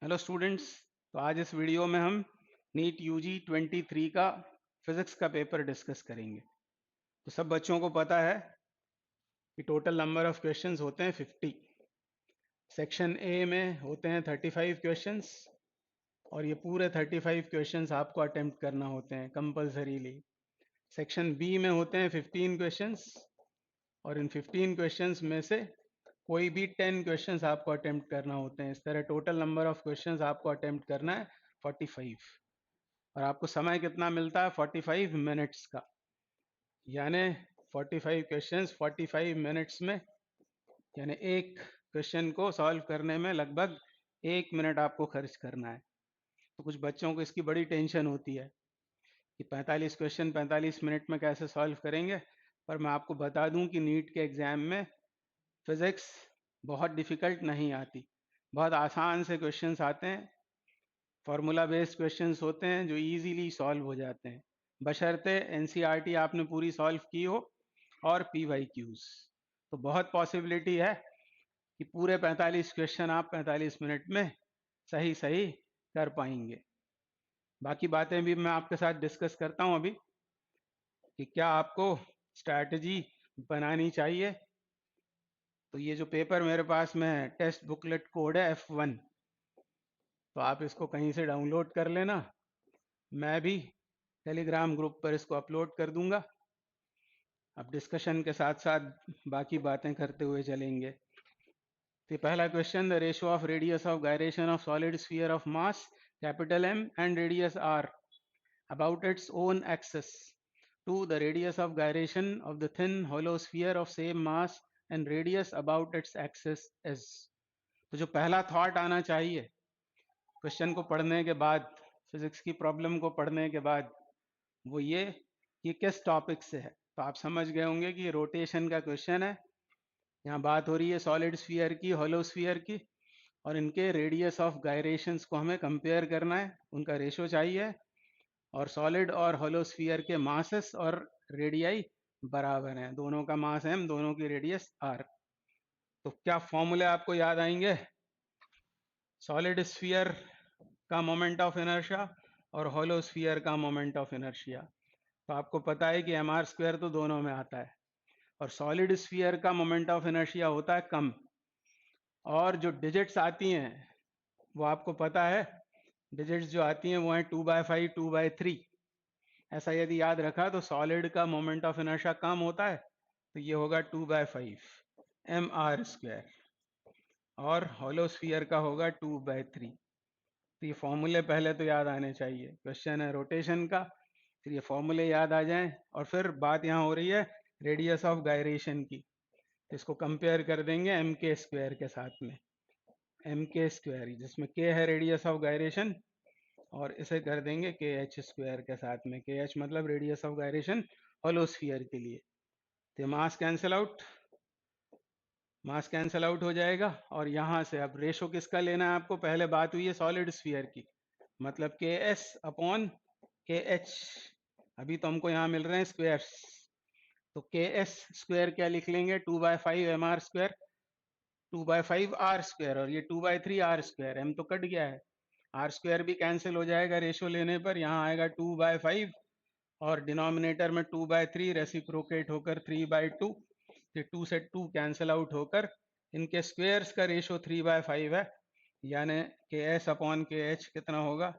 Hello students. तो आज इस वीडियो में हम नीट यूजी 23 का फिजिक्स का पेपर डिस्कस करेंगे। तो सब बच्चों को पता है कि टोटल नंबर ऑफ क्वेश्चंस होते हैं 50। सेक्शन ए में होते हैं 35 क्वेश्चंस और ये पूरे 35 क्वेश्चंस आपको अटेम्प्ट करना होते हैं कंपल्सरीली। सेक्शन बी में होते हैं 15 क्वेश्चंस और इन 15 क्वेश्चंस में से कोई भी 10 क्वेश्चंस आपको अटेम्प्ट करना होते हैं। इस तरह टोटल नंबर ऑफ क्वेश्चंस आपको अटेम्प्ट करना है 45 और आपको समय कितना मिलता है 45 मिनट्स का। यानी 45 क्वेश्चंस 45 मिनट्स में, यानी एक क्वेश्चन को सॉल्व करने में लगभग 1 मिनट आपको खर्च करना है। तो कुछ बच्चों को इसकी बड़ी टेंशन होती है कि 45 क्वेश्चन 45 मिनट में कैसे सॉल्व करेंगे। पर मैं आपको बता दूं कि नीट के एग्ज़ाम में फिज़िक्स बहुत डिफ़िकल्ट नहीं आती, बहुत आसान से क्वेश्चंस आते हैं। फार्मूला बेस्ड क्वेश्चंस होते हैं जो इजीली सॉल्व हो जाते हैं, बशर्ते एनसीईआरटी आपने पूरी सॉल्व की हो और पीवाईक्यूज। तो बहुत पॉसिबिलिटी है कि पूरे 45 क्वेश्चन आप 45 मिनट में सही सही कर पाएंगे। बाकी बातें भी मैं आपके साथ डिस्कस करता हूं अभी कि क्या आपको स्ट्रैटेजी बनानी चाहिए। तो ये जो पेपर मेरे पास में है, टेस्ट बुकलेट कोड है F1, तो आप इसको कहीं से डाउनलोड कर लेना। मैं भी टेलीग्राम ग्रुप पर इसको अपलोड कर दूंगा। अब डिस्कशन के साथ साथ बाकी बातें करते हुए चलेंगे। तो पहला question, the ratio of radius of gyration of solid sphere of mass capital M and radius R about its own axis to the radius of gyration of the thin hollow sphere of same mass and radius about its axis is। तो जो पहला thought आना चाहिए question को पढ़ने के बाद, physics की प्रॉब्लम को पढ़ने के बाद, वो ये कि किस टॉपिक से है। तो आप समझ गए होंगे कि ये रोटेशन का क्वेश्चन है। यहाँ बात हो रही है सॉलिड स्फीयर की, होलो स्फीयर की, और इनके रेडियस ऑफ गायरेशंस को हमें कंपेयर करना है, उनका रेशो चाहिए। और सॉलिड और होलो स्फीयर के मासेस और रेडियाई बराबर हैं, दोनों का मास m, दोनों की रेडियस r। तो क्या फॉर्मूले आपको याद आएंगे? सॉलिड स्फीयर का मोमेंट ऑफ इनर्शिया और होलो स्फीयर का मोमेंट ऑफ इनर्शिया। तो आपको पता है कि mr² तो दोनों में आता है और सॉलिड स्फीयर का मोमेंट ऑफ इनर्शिया होता है कम। और जो डिजिट्स आती हैं वो आपको पता है, डिजिट्स जो आती हैं वो है 2/5 2/3। ऐसा यदि याद रखा तो सॉलिड का मोमेंट ऑफ इनर्शिया कम होता है तो ये होगा 2/5 mr² और होलो स्फीयर का होगा 2/3। तो ये फॉर्मूले पहले तो याद आने चाहिए, क्वेश्चन है रोटेशन का, फिर ये फॉर्मूले याद आ जाएं। और फिर बात यहाँ हो रही है रेडियस ऑफ गायरेशन की, तो इसको कंपेयर कर देंगे mk² के साथ में। mk², जिसमें k है रेडियस ऑफ गायरेशन, और इसे कर देंगे kh² के साथ में। kh मतलब radius of gyration hollow sphere के लिए। तो मास कैंसल आउट हो जाएगा। और यहाँ से अब रेशो किसका लेना है आपको? पहले बात हुई है सॉलिड स्फीयर की, मतलब KS अपॉन KH। अभी तो हमको यहाँ मिल रहे हैं स्क्वायर्स, तो KS² क्या लिख लेंगे? 2/5 mr², 2/5 r², और ये 2/3 r²। m तो कट गया है, r² भी कैंसिल हो जाएगा रेशो लेने पर। यहाँ आएगा 2/5 और डिनोमिनेटर में 2/3 रेसिप्रोकेट होकर 3/2। ये 2 से 2 कैंसिल आउट होकर इनके स्क्वेयर्स का रेशो 3/5 है, यानी KS अपॉन KH कितना होगा?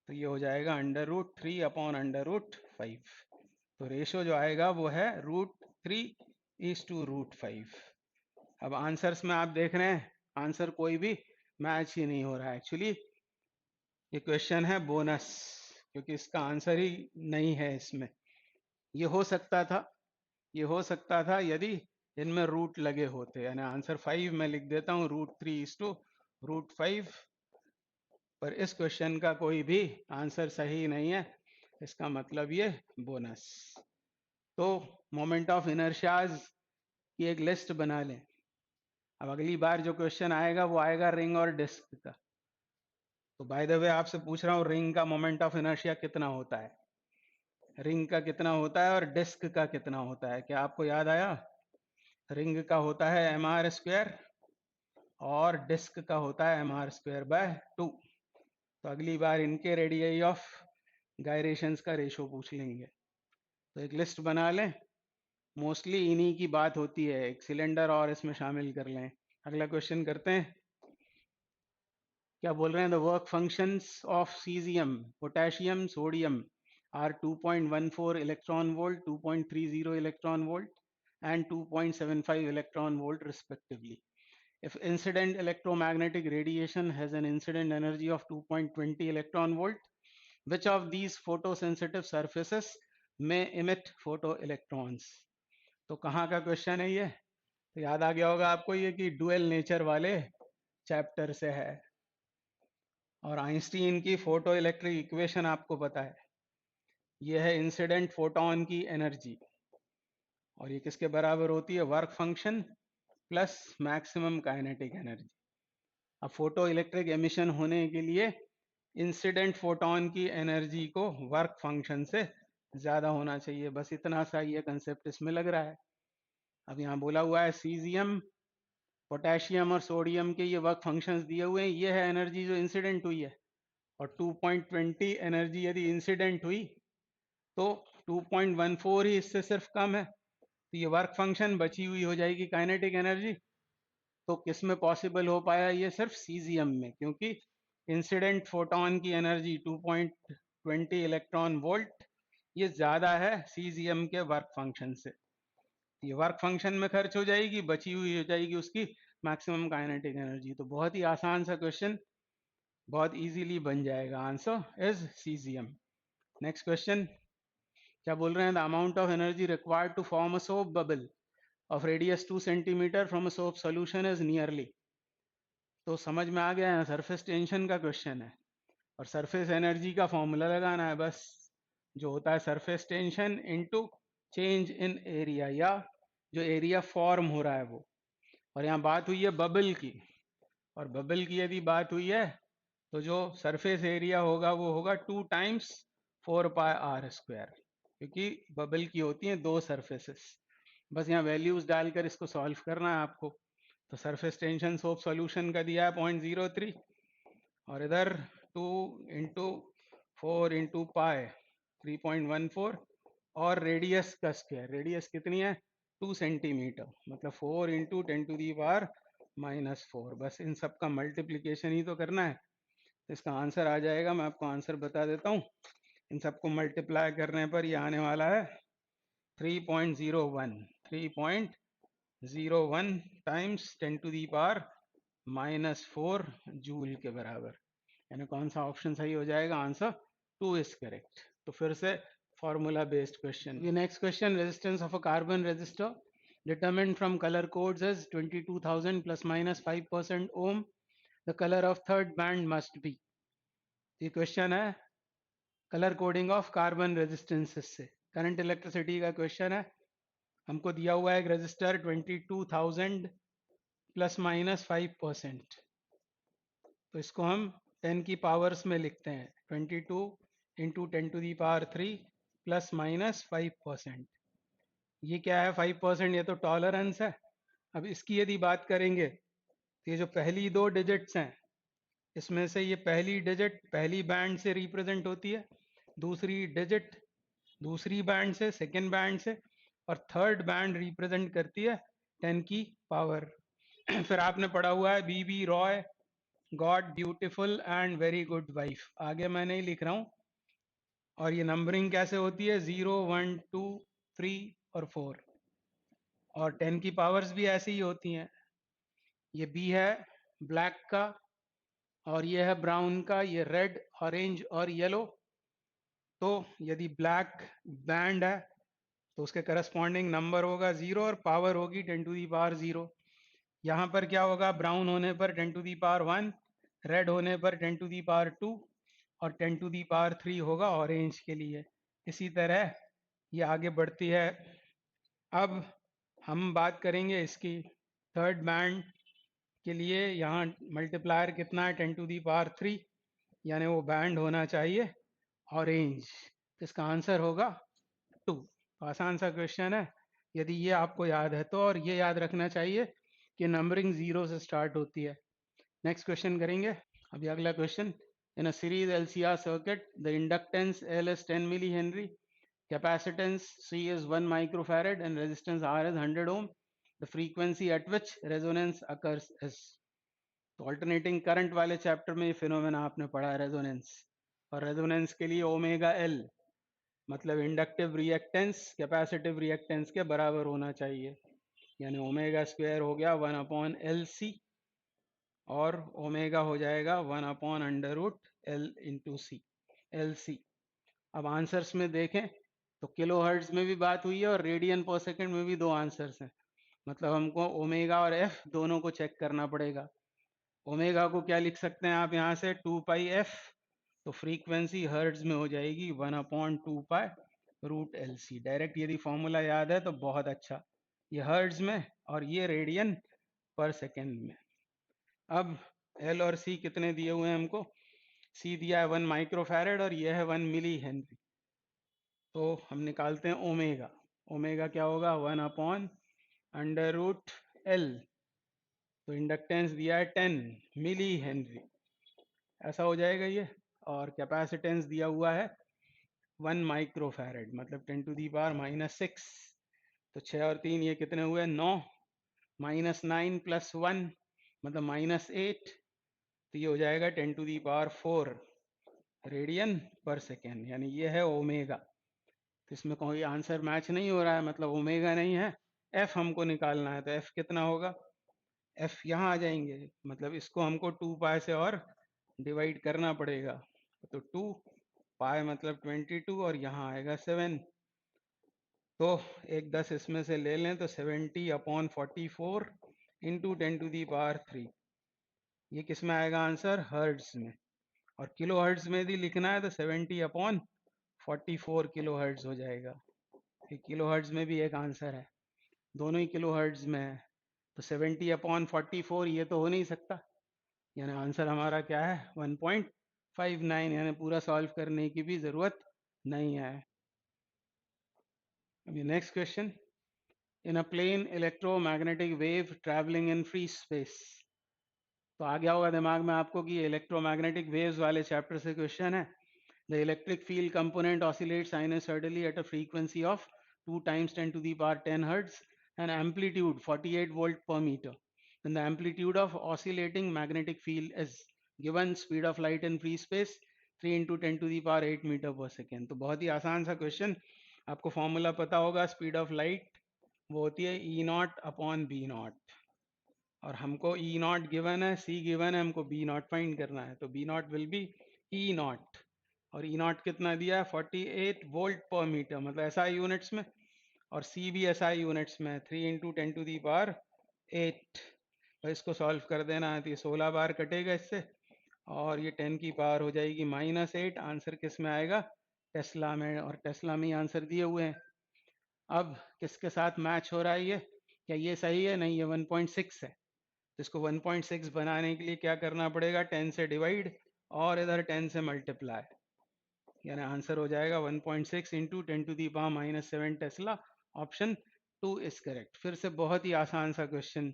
तो ये हो जाएगा √3 अपॉन √5। तो रेशो जो आएगा वो है √3:√5। अब आंसर्स में आप देख रहे हैं आंसर कोई भी मैच ही नहीं हो रहा है। एक्चुअली ये क्वेश्चन है बोनस, क्योंकि इसका आंसर ही नहीं है इसमें। ये हो सकता था, ये हो सकता था यदि इनमें रूट लगे होते, यानी आंसर 5 मैं लिख देता हूँ √3:√5, पर इस क्वेश्चन का कोई भी आंसर सही नहीं है। इसका मतलब ये बोनस। तो मोमेंट ऑफ इनर्शियाज की एक लिस्ट बना लें। अब अगली बार जो क्वेश्चन आएगा वो आएगा रिंग और डिस्क का। तो बाय द वे आपसे पूछ रहा हूँ, रिंग का मोमेंट ऑफ इनर्शिया कितना होता है? रिंग का कितना होता है और डिस्क का कितना होता है? क्या आपको याद आया? रिंग का होता है mr² और डिस्क का होता है mr²/2। तो अगली बार इनके रेडियस ऑफ गायरेशंस का रेशो पूछ लेंगे। तो एक लिस्ट बना लें, मोस्टली इन्हीं की बात होती है, एक सिलेंडर और इसमें शामिल कर लें। अगला क्वेश्चन करते हैं। क्या बोल रहे हैं? The work functions of caesium, potassium, sodium are 2.14 electron volt, 2.30 electron volt and 2.75 electron volt respectively. If incident electromagnetic radiation has an incident energy of 2.20 electron volt, which of these photosensitive surfaces may emit photoelectrons? तो कहाँ का question है ये? तो याद आ गया होगा आपको ये कि डुअल नेचर वाले चैप्टर से है। और आइंस्टीन की फोटो इलेक्ट्रिक इक्वेशन आपको पता है, ये है इंसिडेंट फोटोन की एनर्जी, और ये किसके बराबर होती है? Work function plus maximum kinetic energy. अब फोटो इलेक्ट्रिक एमिशन होने के लिए इंसिडेंट फोटोन की एनर्जी को वर्क फंक्शन से ज्यादा होना चाहिए, बस इतना सा ये कंसेप्ट इसमें लग रहा है। अब यहाँ बोला हुआ है सीजियम, पोटेशियम और सोडियम के ये वर्क फंक्शंस दिए हुए हैं, ये है एनर्जी जो इंसिडेंट हुई है, और 2.20 एनर्जी यदि इंसिडेंट हुई तो 2.14 ही इससे सिर्फ कम है, तो ये वर्क फंक्शन बची हुई हो जाएगी काइनेटिक एनर्जी। तो किस में पॉसिबल हो पाया? ये सिर्फ सीजियम में, क्योंकि इंसिडेंट फोटोन की एनर्जी 2.20 इलेक्ट्रॉन वोल्ट ये ज्यादा है सीजियम के वर्क फंक्शन से। ये वर्क फंक्शन में खर्च हो जाएगी, बची हुई हो जाएगी उसकी मैक्सिमम काइनेटिक एनर्जी। तो बहुत ही आसान सा क्वेश्चन, बहुत इजीली बन जाएगा। Answer is caesium. Next question क्या बोल रहे हैं? The amount of energy required to form a soap bubble of radius 2 centimetre from a soap solution is nearly. तो समझ में आ गया है, सरफेस टेंशन का क्वेश्चन है और सरफेस एनर्जी का फॉर्मूला लगाना है बस, जो होता है surface tension into change in area, या जो एरिया फॉर्म हो रहा है वो। और यहाँ बात हुई है बबल की, और बबल की यदि बात हुई है तो जो सरफेस एरिया होगा वो होगा 2 टाइम्स 4πr², क्योंकि बबल की होती हैं दो सरफेसेस। बस यहाँ वैल्यूज डालकर इसको सॉल्व करना है आपको। तो सरफेस टेंशन सोप सॉल्यूशन का दिया है 0.03, और इधर 2 इंटू 4 इंटू पाए 3.14, और रेडियस का स्क्वायर, रेडियस कितनी है? 2 सेंटीमीटर, मतलब 4 इंटू 10⁻⁻⁴। बस इन सब का मल्टीप्लीकेशन ही तो करना है, तो इसका आंसर आ जाएगा। मैं आपको आंसर बता देता हूँ, इन सबको मल्टीप्लाई करने पर ये आने वाला है 3.01 टाइम्स 10⁻⁻⁴ जूल के बराबर। यानी कौन सा ऑप्शन सही हो जाएगा? Answer 2 is correct. तो फिर से फॉर्मूला बेस्ड क्वेश्चन। ये next question, resistance of a carbon resistor determined from color codes as 22,000 plus minus 5% ohm, the color of third band must be। ये क्वेश्चन है colour coding of carbon resistances से, current electricity का question है। हमको दिया हुआ है एक रेजिस्टर 22,000 प्लस माइनस 5%, तो इसको हम 10 की पावर्स में लिखते हैं, 22 इंटू 10⁻³ प्लस माइनस 5%। ये क्या है 5%? ये तो टॉलरेंस है। अब इसकी यदि बात करेंगे तो ये जो पहली दो डिजिट्स हैं, इसमें से ये पहली डिजिट पहली बैंड से रिप्रेजेंट होती है, दूसरी डिजिट दूसरी बैंड से, सेकेंड बैंड से, और थर्ड बैंड रिप्रेजेंट करती है 10 की पावर। फिर आपने पढ़ा हुआ है BB Roy got beautiful and very good wife, आगे मैं नहीं लिख रहा हूँ। और ये नंबरिंग कैसे होती है? 0 1 2 3 और 4, और 10 की पावर्स भी ऐसी ही होती हैं। ये बी है ब्लैक का, और ये है ब्राउन का, ये रेड, ऑरेंज और येलो। तो यदि ब्लैक बैंड है तो उसके करस्पॉन्डिंग नंबर होगा 0 और पावर होगी 10⁻�0। यहाँ पर क्या होगा? ब्राउन होने पर 10⁻⁻1, रेड होने पर 10⁻², और 10⁻³ होगा ऑरेंज के लिए। इसी तरह ये आगे बढ़ती है। अब हम बात करेंगे इसकी थर्ड बैंड के लिए। यहाँ मल्टीप्लायर कितना है? 10⁻³, यानी वो बैंड होना चाहिए ऑरेंज। इसका आंसर होगा 2। आसान सा क्वेश्चन है, यदि ये आपको याद है तो। और ये याद रखना चाहिए कि नंबरिंग जीरो से स्टार्ट होती है। नेक्स्ट क्वेश्चन करेंगे। अभी अगला question, in a series LCR circuit the inductance L is 10 millihenry, capacitance C is 1 microfarad and resistance R is 100 ohm. The frequency at which resonance occurs is. तो alternating current वाले chapter में ये phenomena आपने पढ़ा है, resonance. और resonance के लिए ओमेगा एल मतलब इंडक्टिव रिएक्टेंस कैपेसिटिव रिएक्टेंस के बराबर होना चाहिए, यानी ओमेगा स्क्वायर हो गया 1/LC और ओमेगा हो जाएगा 1/√L/C LC। अब आंसर्स में देखें तो किलो हर्ट्ज में भी बात हुई है और रेडियन पर सेकंड में भी दो आंसर्स हैं, मतलब हमको ओमेगा और एफ दोनों को चेक करना पड़ेगा। ओमेगा को क्या लिख सकते हैं आप यहाँ से 2πf, तो फ्रीक्वेंसी हर्ट्ज में हो जाएगी 1/2π√LC। डायरेक्ट यदि फॉर्मूला याद है तो बहुत अच्छा, ये हर्ट्ज में और ये रेडियन पर सेकेंड में। अब एल और सी कितने दिए हुए हैं हमको, सी दिया है 1 माइक्रोफैरड और ये है 1 मिली हेनरी, तो हम निकालते हैं ओमेगा। ओमेगा क्या होगा 1/√L, तो इंडक्टेंस दिया है 10 मिली हेनरी, ऐसा हो जाएगा ये। और कैपेसिटेंस दिया हुआ है 1 माइक्रोफैरड मतलब 10⁻⁻6, तो 6 और 3 ये कितने हुए 9, -9 + 1 मतलब -8, तो ये हो जाएगा 10⁴ रेडियन पर सेकेंड, यानी ये है ओमेगा। तो इसमें कोई आंसर मैच नहीं हो रहा है, मतलब ओमेगा नहीं है। एफ हमको निकालना है, तो एफ कितना होगा, एफ यहाँ आ जाएंगे, मतलब इसको हमको 2π से और डिवाइड करना पड़ेगा, तो 2π मतलब 22 और यहाँ आएगा 7, तो एक 10 इसमें से ले लें तो 70/44 × 10⁻3, ये किस में आएगा आंसर, हर्ट्ज में। और किलो हर्ट्ज में यदि लिखना है तो 70/44 किलो हर्ट्ज हो जाएगा। किलो हर्ट्ज में भी एक आंसर है, दोनों ही किलो हर्ट्ज में है, तो 70/44 ये तो हो नहीं सकता, यानी आंसर हमारा क्या है 1.59, यानी पूरा सॉल्व करने की भी ज़रूरत नहीं है। अभी next question, in a plane electromagnetic wave travelling in free space, तो आ गया होगा दिमाग में आपको कि इलेक्ट्रोमैग्नेटिक वेव्स वाले चैप्टर से क्वेश्चन है। The electric field component oscillate sinusoidally at a frequency of 2 × 10⁻10 hertz and amplitude 48 volt per meter. Then the amplitude of oscillating magnetic field is given speed of light in free space 3 × 10⁸ meter per second. तो बहुत ही आसान सा question, आपको formula पता होगा, speed of light वो होती है E0/B0, और हमको E0 गिवन है, C गिवन है, हमको B0 फाइंड करना है, तो B0 विल बी E0, और E0 कितना दिया है 48 वोल्ट पर मीटर मतलब SI यूनिट्स में, और C भी SI यूनिट्स में 3 × 10⁸8, तो इसको सॉल्व कर देना है, तो ये 16 बार कटेगा इससे और ये 10 की पावर हो जाएगी -8। आंसर किस में आएगा, टेस्ला में, और टेस्ला में ही आंसर दिए हुए हैं। अब किसके साथ मैच हो रहा है ये, क्या ये सही है, नहीं, ये 1.6 है, तो इसको 1.6 बनाने के लिए क्या करना पड़ेगा, 10 से डिवाइड और इधर 10 से मल्टीप्लाई, यानी आंसर हो जाएगा 1.6 × 10⁻⁻7 टेस्ला। Option 2 is correct. फिर से बहुत ही आसान सा क्वेश्चन।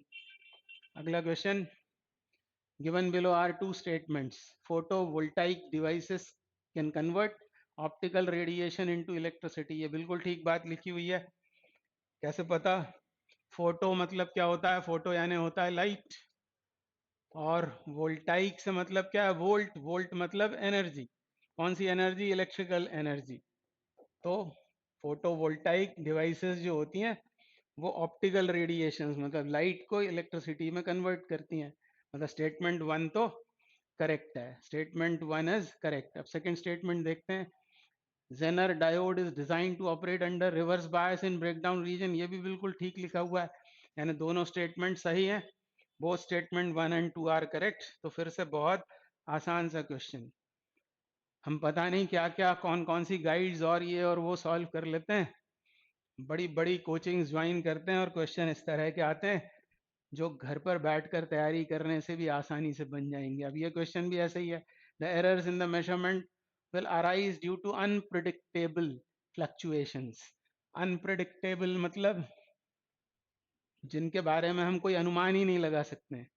अगला question, given below are two statements, photovoltaic devices can convert optical radiation into electricity, ये बिल्कुल ठीक बात लिखी हुई है। कैसे पता, फोटो मतलब क्या होता है, फोटो यानी होता है लाइट, और वोल्टाइक से मतलब क्या है, वोल्ट, वोल्ट मतलब एनर्जी, कौन सी एनर्जी, इलेक्ट्रिकल एनर्जी। तो फोटोवोल्टाइक डिवाइसेस जो होती हैं वो ऑप्टिकल रेडिएशंस मतलब लाइट को इलेक्ट्रिसिटी में कन्वर्ट करती हैं, मतलब स्टेटमेंट 1 तो करेक्ट है, स्टेटमेंट 1 इज करेक्ट। अब सेकंड स्टेटमेंट देखते हैं, Zener diode is design to operate under reverse bias in breakdown region, ये भी बिल्कुल ठीक लिखा हुआ है, यानी दोनों स्टेटमेंट सही है, बोथ स्टेटमेंट 1 और 2 आर करेक्ट। तो फिर से बहुत आसान सा क्वेश्चन, हम पता नहीं क्या क्या कौन कौन सी गाइड्स और ये और वो सॉल्व कर लेते हैं, बड़ी बड़ी कोचिंग्स ज्वाइन करते हैं और क्वेश्चन इस तरह के आते हैं जो घर पर बैठकर तैयारी करने से भी आसानी से बन जाएंगे। अब ये क्वेश्चन भी ऐसे ही है, the errors in the measurement will arise due to unpredictable fluctuations. Unpredictable मतलब जिनके बारे में हम कोई अनुमान ही नहीं लगा सकते हैं,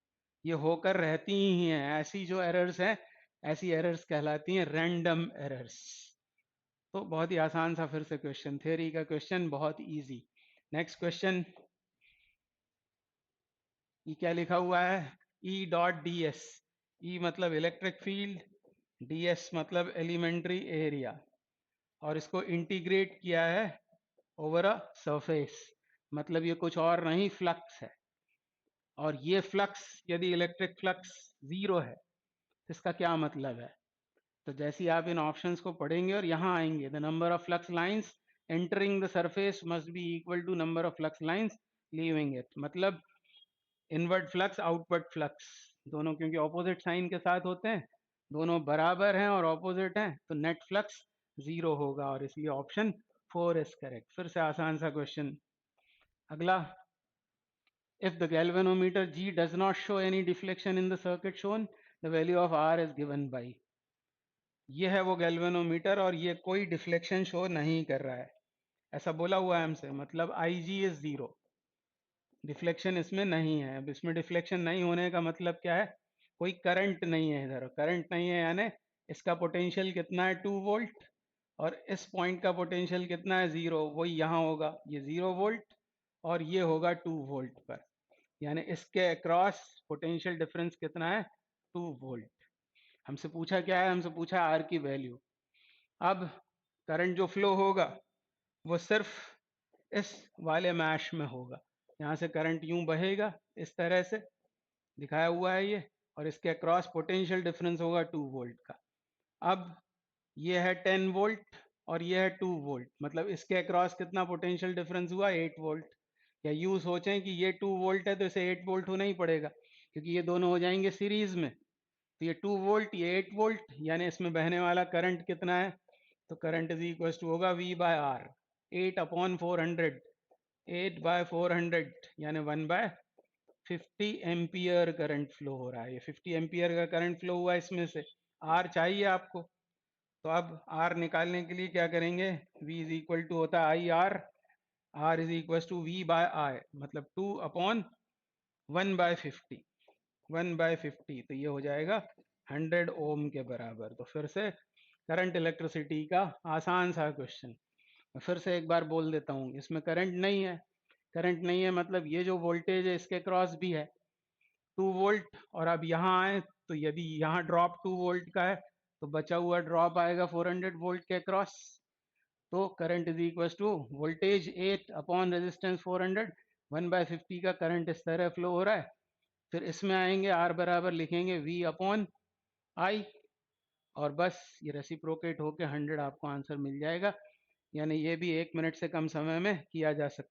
ये होकर रहती ही हैं। ऐसी जो एरर्स हैं, ऐसी एरर्स कहलाती हैं रैंडम एरर्स। तो बहुत ही आसान सा फिर से क्वेश्चन, थ्योरी का क्वेश्चन, बहुत इजी। नेक्स्ट क्वेश्चन, ये क्या लिखा हुआ है, ई डॉट डी एस। ई मतलब इलेक्ट्रिक फील्ड, डी एस मतलब एलिमेंट्री एरिया, और इसको इंटीग्रेट किया है ओवर अ सरफेस, मतलब ये कुछ और नहीं, फ्लक्स है। और ये फ्लक्स, यदि इलेक्ट्रिक फ्लक्स जीरो है तो इसका क्या मतलब है? तो जैसे ही आप इन ऑप्शंस को पढ़ेंगे और यहाँ आएंगे, the number of flux lines entering the surface must be equal to number of flux lines leaving it, मतलब इनवर्ड फ्लक्स आउटवर्ड फ्लक्स दोनों क्योंकि ऑपोजिट साइन के साथ होते हैं, दोनों बराबर हैं और ऑपोजिट हैं, तो नेट फ्लक्स जीरो होगा, और इसलिए ऑप्शन 4 इज करेक्ट। फिर से आसान सा क्वेश्चन। अगला, if the galvanometer G does not show any deflection in the circuit shown, the value of R is given by। ये है वो गैल्वेनोमीटर और ये कोई डिफ्लेक्शन शो नहीं कर रहा है, ऐसा बोला हुआ है हमसे, मतलब आई जी इज जीरो, डिफ्लेक्शन इसमें नहीं है। अब इसमें डिफ्लेक्शन नहीं होने का मतलब क्या है, कोई करंट नहीं है इधर, करंट नहीं है यानी इसका पोटेंशियल कितना है 2 वोल्ट, और इस पॉइंट का पोटेंशियल कितना है जीरो, वही यहाँ होगा, ये 0 वोल्ट और ये होगा 2 वोल्ट पर, यानी इसके अक्रॉस पोटेंशियल डिफरेंस कितना है 2 वोल्ट। हमसे पूछा क्या है, हमसे पूछा आर की वैल्यू। अब करंट जो फ्लो होगा वो सिर्फ इस वाले मैश में होगा, यहाँ से करंट यूं बहेगा इस तरह से दिखाया हुआ है ये, और इसके अक्रॉस पोटेंशियल डिफरेंस होगा 2 वोल्ट का। अब ये है 10 वोल्ट और ये है 2 वोल्ट, मतलब इसके अक्रॉस कितना पोटेंशियल डिफरेंस हुआ 8 वोल्ट। या यूं सोचें कि ये 2 वोल्ट है तो इसे 8 वोल्ट होना ही पड़ेगा, क्योंकि ये दोनों हो जाएंगे सीरीज में। तो ये 2 वोल्ट, ये 8 वोल्ट, यानी इसमें बहने वाला करंट कितना है, तो करंट इज इक्वल टू होगा V बाय आर, 8/400, 8/400 यानी 1/50 एम्पियर करंट फ्लो हो रहा है। ये 50 एम्पियर का करंट फ्लो हुआ इसमें से, आर चाहिए आपको। तो अब आर निकालने के लिए क्या करेंगे, V इज इक्वल टू होता है I R, R is equal to V by I, मतलब 2/1/50, 1/50, तो ये हो जाएगा 100 ओम के बराबर। तो फिर से करंट इलेक्ट्रिसिटी का आसान सा क्वेश्चन, मैं फिर से एक बार बोल देता हूँ, इसमें करंट नहीं है, करंट नहीं है मतलब ये जो वोल्टेज है इसके क्रॉस भी है 2 वोल्ट, और अब यहाँ आए तो यदि यहाँ ड्रॉप 2 वोल्ट का है तो बचा हुआ ड्रॉप आएगा 400 वोल्ट के क्रॉस। तो current is equal to voltage 8 upon resistance 400, 1/50 का करंट इस तरह फ्लो हो रहा है। फिर इसमें आएंगे आर बराबर लिखेंगे V अपॉन आई, और बस ये रेसिप्रोकेट होके 100 आपको आंसर मिल जाएगा, यानी ये भी 1 मिनट से कम समय में किया जा सकता।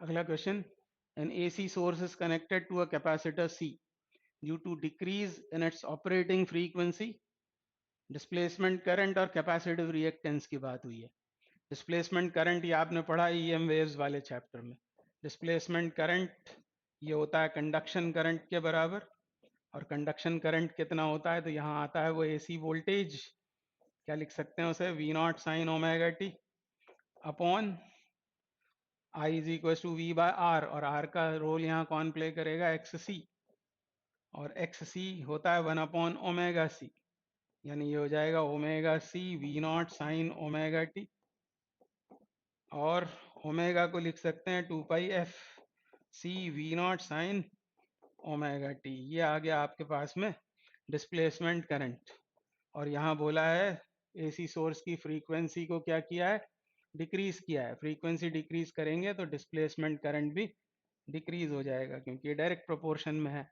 अगला question, an AC source is connected to a capacitor C due to decrease in its operating frequency, displacement current और कैपेसिटिव रिएक्टेंस की बात हुई है। डिस्प्लेसमेंट करंट ये आपने पढ़ा EM वेव्स वाले चैप्टर में। डिस्प्लेसमेंट करंट ये होता है कंडक्शन करंट के बराबर, और कंडक्शन करंट कितना होता है, तो यहाँ आता है वो AC वोल्टेज, क्या लिख सकते हैं उसे, V naught sine omega t upon I is equal to V by R, और आर का रोल यहाँ कौन प्ले करेगा, XC, और XC होता है 1/ओमेगा C, यानी ये हो जाएगा omega C V naught sine omega T, और ओमेगा को लिख सकते हैं 2πf C V naught sine omega T. ये आ गया आपके पास में डिस्प्लेसमेंट करंट, और यहाँ बोला है AC सोर्स की फ्रीक्वेंसी को क्या किया है, डिक्रीज किया है। फ्रीक्वेंसी डिक्रीज करेंगे तो डिस्प्लेसमेंट करंट भी डिक्रीज हो जाएगा, क्योंकि ये डायरेक्ट प्रोपोर्शन में है,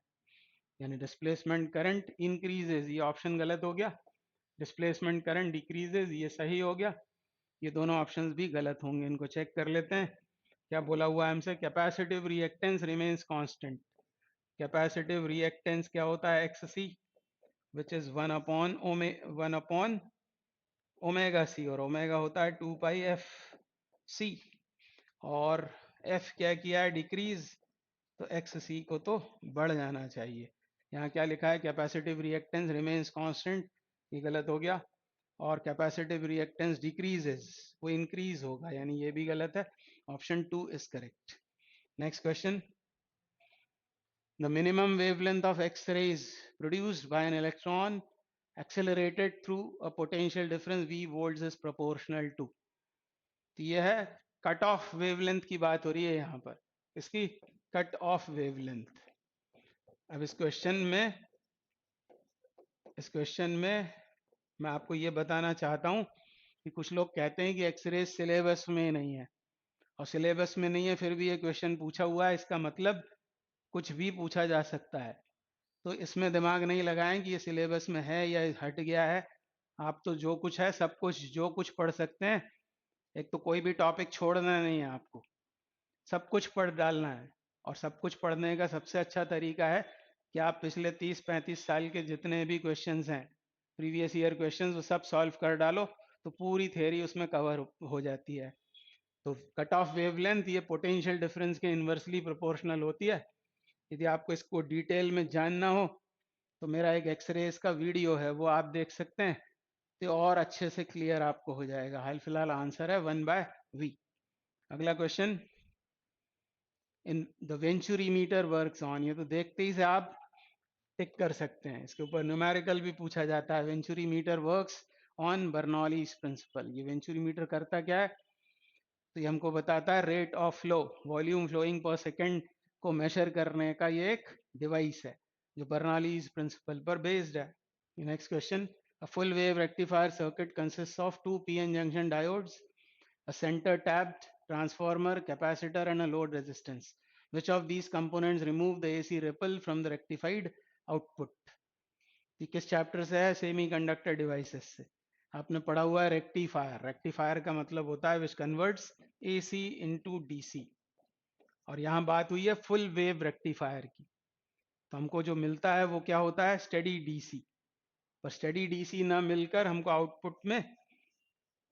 यानी डिस्प्लेसमेंट करंट इंक्रीजेज, ये ऑप्शन गलत हो गया, डिस्प्लेसमेंट करंट डिक्रीजेज ये सही हो गया। ये दोनों ऑप्शंस भी गलत होंगे, इनको चेक कर लेते हैं। क्या बोला हुआ है हमसे, capacitive reactance remains constant. Capacitive reactance क्या होता है, XC, which is 1/1 omega C, और ओमेगा होता है 2πf C, और F क्या किया है, डिक्रीज, तो XC को तो बढ़ जाना चाहिए। यहाँ क्या लिखा है, कैपेसिटिव रिएक्टेंस रिमेन्स कांस्टेंट, ये गलत हो गया, और कैपेसिटिव रिएक्टेंस डिक्रीजेस, वो इंक्रीज होगा, यानी ये भी गलत है। Option 2 is correct. Next question, the minimum wavelength of X-rays produced by an electron accelerated through a potential difference v volts is proportional to। तो ये है कट ऑफ वेवलेंथ की बात हो रही है यहाँ पर, इसकी कट ऑफ वेवलेंथ। अब इस क्वेश्चन में मैं आपको ये बताना चाहता हूँ कि कुछ लोग कहते हैं कि एक्सरे सिलेबस में नहीं है, और सिलेबस में नहीं है फिर भी ये क्वेश्चन पूछा हुआ है, इसका मतलब कुछ भी पूछा जा सकता है। तो इसमें दिमाग नहीं लगाएं कि ये सिलेबस में है या हट गया है। आप तो जो कुछ है सब कुछ जो कुछ पढ़ सकते हैं। एक तो कोई भी टॉपिक छोड़ना नहीं है आपको, सब कुछ पढ़ डालना है। और सब कुछ पढ़ने का सबसे अच्छा तरीका है कि आप पिछले 30-35 साल के जितने भी क्वेश्चंस हैं, प्रीवियस ईयर क्वेश्चंस, वो सब सॉल्व कर डालो तो पूरी थ्योरी उसमें कवर हो जाती है। तो कट ऑफ वेवलेंथ ये पोटेंशियल डिफरेंस के इन्वर्सली प्रोपोर्शनल होती है। यदि आपको इसको डिटेल में जानना हो तो मेरा एक एक्सरेज का वीडियो है, वो आप देख सकते हैं, तो और अच्छे से क्लियर आपको हो जाएगा। हाल फिलहाल आंसर है 1/v। अगला question, in the venturi meter works on, ये तो देखते ही से आप टिक कर सकते हैं, इसके ऊपर न्यूमेरिकल भी पूछा जाता है। Venturi meter works on Bernoulli's principle. ये वेंचुरी मीटर करता क्या है? तो ये हमको बताता है rate of flow, volume flowing per second को मेजर करने का ये एक डिवाइस है जो बर्नौलीज प्रिंसिपल पर बेस्ड है। Next question, a full wave rectifier circuit consists of two p-n junction diodes, a center tapped transformer, capacitor and a load resistance. Which of these components remove the AC ripple from the rectified output? ये किस chapter से है? Semiconductor devices से। आपने पढ़ा हुआ है rectifier. Rectifier का मतलब होता है which converts AC into DC, और यहाँ बात हुई है फुल वेव रेक्टिफायर की। तो हमको जो मिलता है वो क्या होता है? Steady DC. पर स्टेडी डीसी ना मिलकर हमको आउटपुट में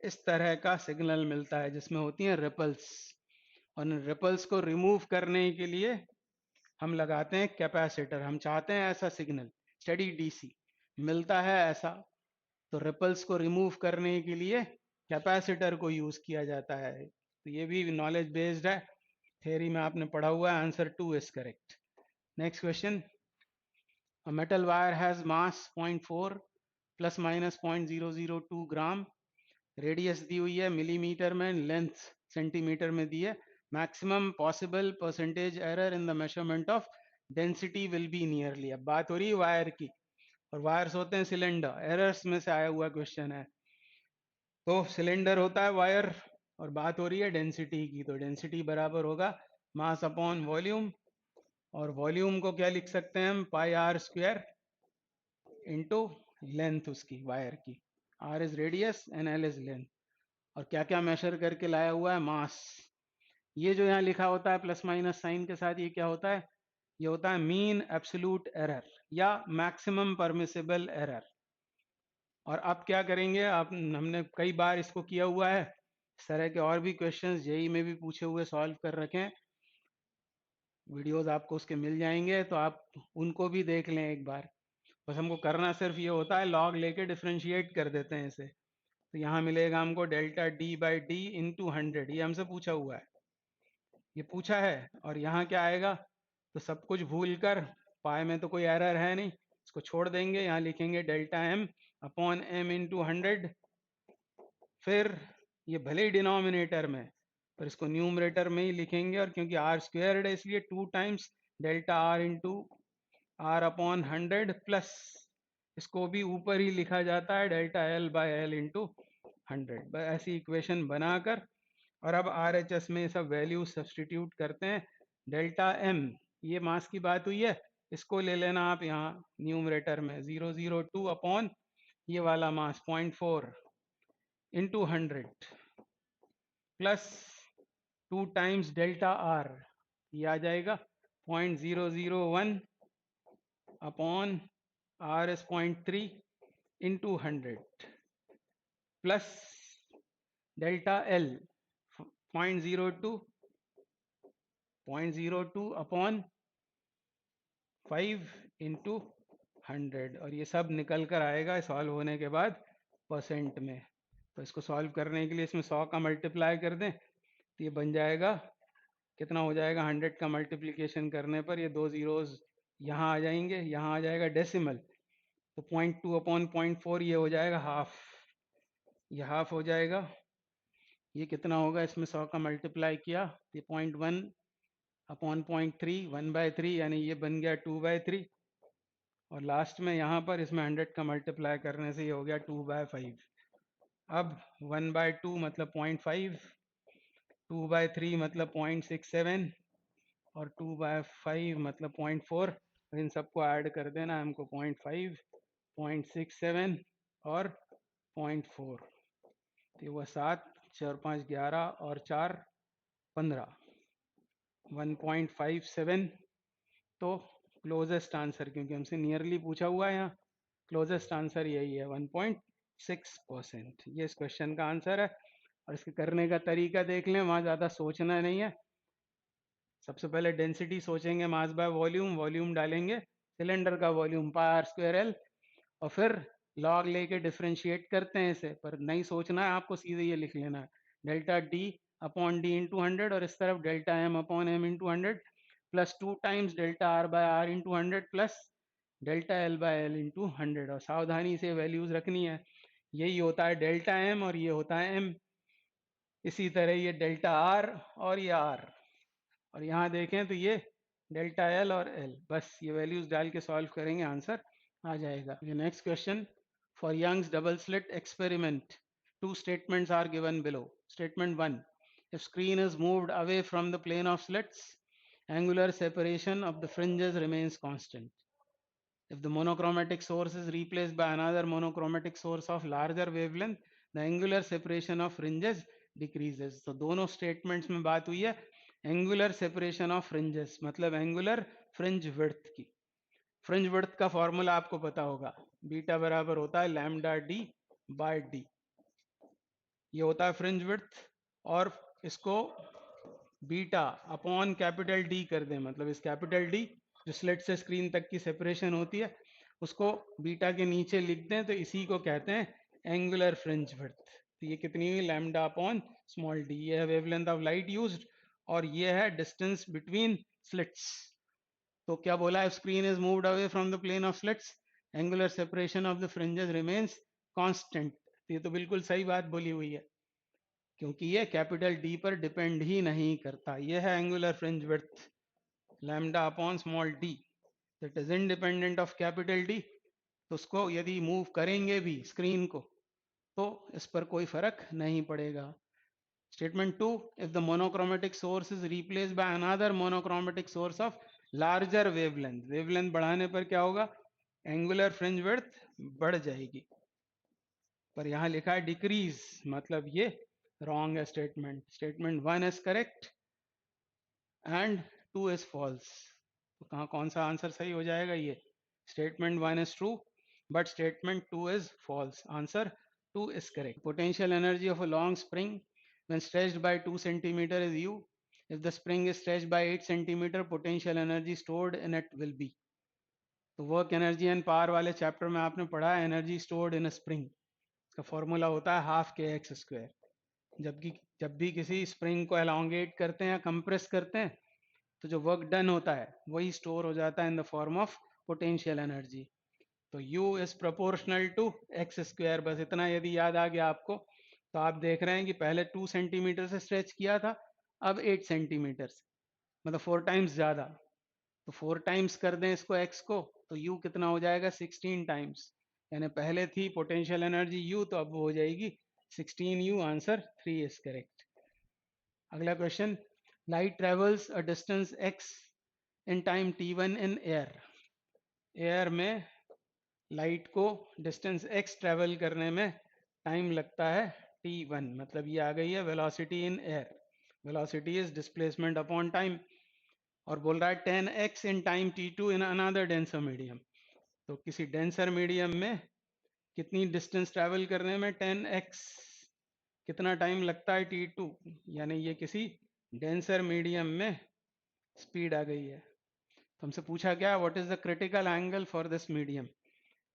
इस तरह का सिग्नल मिलता है जिसमें होती हैं रिपल्स, और इन रिपल्स को रिमूव करने के लिए हम लगाते हैं कैपेसिटर। हम चाहते हैं ऐसा सिग्नल, स्टेडी डीसी मिलता है ऐसा, तो रिपल्स को रिमूव करने के लिए कैपेसिटर को यूज किया जाता है। तो ये भी नॉलेज बेस्ड है, थ्योरी में आपने पढ़ा हुआ है। Answer 2 is correct. Next question, a metal wire has mass 0.4 plus minus 0.002 gram, radius दी हुई है मिलीमीटर में, लेंथ सेंटीमीटर में दी है। Maximum possible percentage error in the measurement of density will be nearly. अब बात हो रही है वायर की, और वायर्स होते हैं सिलेंडर, एरर्स में से आया हुआ क्वेश्चन है। तो सिलेंडर होता है वायर, और बात हो रही है डेंसिटी की, तो डेंसिटी बराबर होगा मास अपॉन वॉल्यूम, और वॉल्यूम को क्या लिख सकते हैं हम? Pi r square into length उसकी वायर की। R is radius and l is length. और क्या क्या मेजर करके लाया हुआ है? मास। ये जो यहाँ लिखा होता है प्लस माइनस साइन के साथ, ये क्या होता है? ये होता है मीन एब्सोल्यूट एरर या मैक्सिमम परमिसिबल एरर। और अब क्या करेंगे, आप हमने कई बार इसको किया हुआ है, इस तरह के और भी क्वेश्चंस जेई में भी पूछे हुए सॉल्व कर रखे हैं, वीडियोस आपको उसके मिल जाएंगे, तो आप उनको भी देख लें एक बार। बस हमको करना सिर्फ ये होता है, लॉग लेके डिफ्रेंशिएट कर देते हैं इसे। तो यहाँ मिलेगा हमको delta D by D into 100, ये हमसे पूछा हुआ है, ये पूछा है। और यहाँ क्या आएगा? तो सब कुछ भूल कर, पाए में तो कोई एरर है नहीं, इसको छोड़ देंगे, यहाँ लिखेंगे delta m upon m into 100। फिर ये भले ही डिनोमिनेटर में, पर इसको न्यूमरेटर में ही लिखेंगे, और क्योंकि आर स्क्वायर्ड है इसलिए 2 times delta r into r upon 100, plus इसको भी ऊपर ही लिखा जाता है delta l by l into 100। बस ऐसी इक्वेशन बनाकर, और अब आर एच एस में सब वैल्यू सब्सटीट्यूट करते हैं। डेल्टा एम, ये मास की बात हुई है, इसको ले लेना आप यहाँ न्यूमरेटर में 002 अपॉन ये वाला मास 0.4 into 100 plus 2 times delta are, ये आ जाएगा 0.001 upon R S 0.3 into 100 plus delta L 0.02 upon 5 into 100, और ये सब निकल कर आएगा सॉल्व होने के बाद परसेंट में। तो इसको सॉल्व करने के लिए इसमें 100 का मल्टीप्लाई कर दें, तो ये बन जाएगा कितना हो जाएगा 100 का मल्टीप्लिकेशन करने पर, ये 2 जीरोज यहाँ आ जाएंगे, यहाँ आ जाएगा डेसिमल, तो 0.2 अपॉन 0.4 ये हो जाएगा हाफ, ये हाफ हो जाएगा। ये कितना होगा, इसमें 100 का मल्टीप्लाई किया, ये 0.1 अपॉन 0.3 1/3, यानी ये बन गया 2/3, और लास्ट में यहाँ पर इसमें 100 का मल्टीप्लाई करने से ये हो गया 2/5। अब 1/2 मतलब 0.5, 2/3 मतलब 0.67 और 2/5 मतलब 0.4। इन सबको ऐड कर देना हमको, 0.5, 0.67 और 0.4, तो वह 7, 4 5 11 और 4 15, 1.57। तो क्लोजेस्ट आंसर, क्योंकि हमसे नियरली पूछा हुआ है यहाँ, क्लोजेस्ट आंसर यही है 1.6%। ये इस क्वेश्चन का आंसर है। और इसके करने का तरीका देख लें, वहाँ ज़्यादा सोचना नहीं है। सबसे पहले डेंसिटी सोचेंगे मास बाय वॉल्यूम, वॉल्यूम डालेंगे सिलेंडर का वॉल्यूम πr²L, और फिर लॉग लेके डिफ्रेंशिएट करते हैं इसे, पर नहीं सोचना है आपको, सीधे ये लिख लेना है delta d upon d into 100, और इस तरफ delta m upon m into 100 plus 2 times delta r by r into 100 plus delta l by l into 100, और सावधानी से वैल्यूज रखनी है। यही होता है डेल्टा एम और ये होता है एम। इसी तरह ये डेल्टा आर और ये आर, और यहाँ देखें तो ये डेल्टा एल और एल। बस ये वैल्यूज डाल के सॉल्व करेंगे, आंसर आ जाएगा। ये next question, for Young's double slit experiment, two statements are given below. Statement 1, if screen is moved away from the plane of slits, angular separation of the fringes remains constant. If the monochromatic source is replaced by another monochromatic source of larger wavelength, the angular separation of fringes decreases. तो दोनों statements में बात हुई है angular separation of fringes, मतलब angular fringe width की। Fringe width का formula आपको पता होगा, बीटा बराबर होता है लैम्डा डी बाय डी, ये होता है फ्रिंज विड्थ। और इसको बीटा अपॉन कैपिटल डी कर दें, मतलब इस कैपिटल डी जो स्लिट से स्क्रीन तक की सेपरेशन होती है उसको बीटा के नीचे लिख दें, तो इसी को कहते हैं एंगुलर फ्रिंज विड्थ। तो ये कितनी हुई, लैम्डा अपॉन स्मॉल डी, ये है वेवलेंथ ऑफ लाइट यूज्ड, और ये है डिस्टेंस बिटवीन स्लिट्स। तो क्या बोला है, screen is moved away from the plane of slits, angular separation of the fringes remains constant. ये तो बिल्कुल सही बात बोली हुई है, क्योंकि ये कैपिटल डी पर डिपेंड ही नहीं करता। ये है angular fringe width lambda upon small D, that is independent of capital D. तो उसको यदि मूव करेंगे भी स्क्रीन को तो इस पर कोई फर्क नहीं पड़ेगा। Statement 2, if the monochromatic source is replaced by another monochromatic source of larger wavelength, wavelength बढ़ाने पर क्या होगा, angular fringe width बढ़ जाएगी, पर यहाँ लिखा है डिक्रीज, मतलब ये रॉन्ग है statement. Statement 1 is correct and 2 is false. तो कहाँ कौन सा आंसर सही हो जाएगा, ये statement 1 is true but statement 2 is false, answer 2 is correct. Potential energy of a long spring when stretched by 2 centimeter is U. If the spring is stretched by 8 centimeter, potential energy stored in it will be. तो work energy and power वाले chapter में आपने पढ़ा है energy stored in a spring, इसका formula होता है half के एक्स स्क्वायर। जबकि जब भी किसी स्प्रिंग को एलोंगेट करते हैं या कंप्रेस करते हैं तो जो वर्क डन होता है वही स्टोर हो जाता है in the form of potential energy. तो U is proportional to x square, बस इतना यदि याद आ गया आपको, तो आप देख रहे हैं कि पहले 2 सेंटीमीटर से स्ट्रेच किया था, अब 8 सेंटीमीटर से, मतलब 4 टाइम्स ज़्यादा। तो 4 टाइम्स कर दें इसको x को, तो U कितना हो जाएगा 16 टाइम्स, यानी पहले थी पोटेंशियल एनर्जी U, तो अब वो हो जाएगी 16U, आंसर 3 इज करेक्ट। अगला question, light travels a distance x in time t1 in air. Air में लाइट को डिस्टेंस x ट्रेवल करने में टाइम लगता है t1, मतलब ये आ गई है velocity in air. Velocity is displacement upon time, और बोल रहा है 10x in time t2 in another denser medium. तो किसी डेंसर मीडियम में कितनी डिस्टेंस ट्रेवल करने में 10x कितना टाइम लगता है t2, यानी ये किसी डेंसर मीडियम में स्पीड आ गई है। तो हमसे पूछा क्या, what is the critical angle for this medium.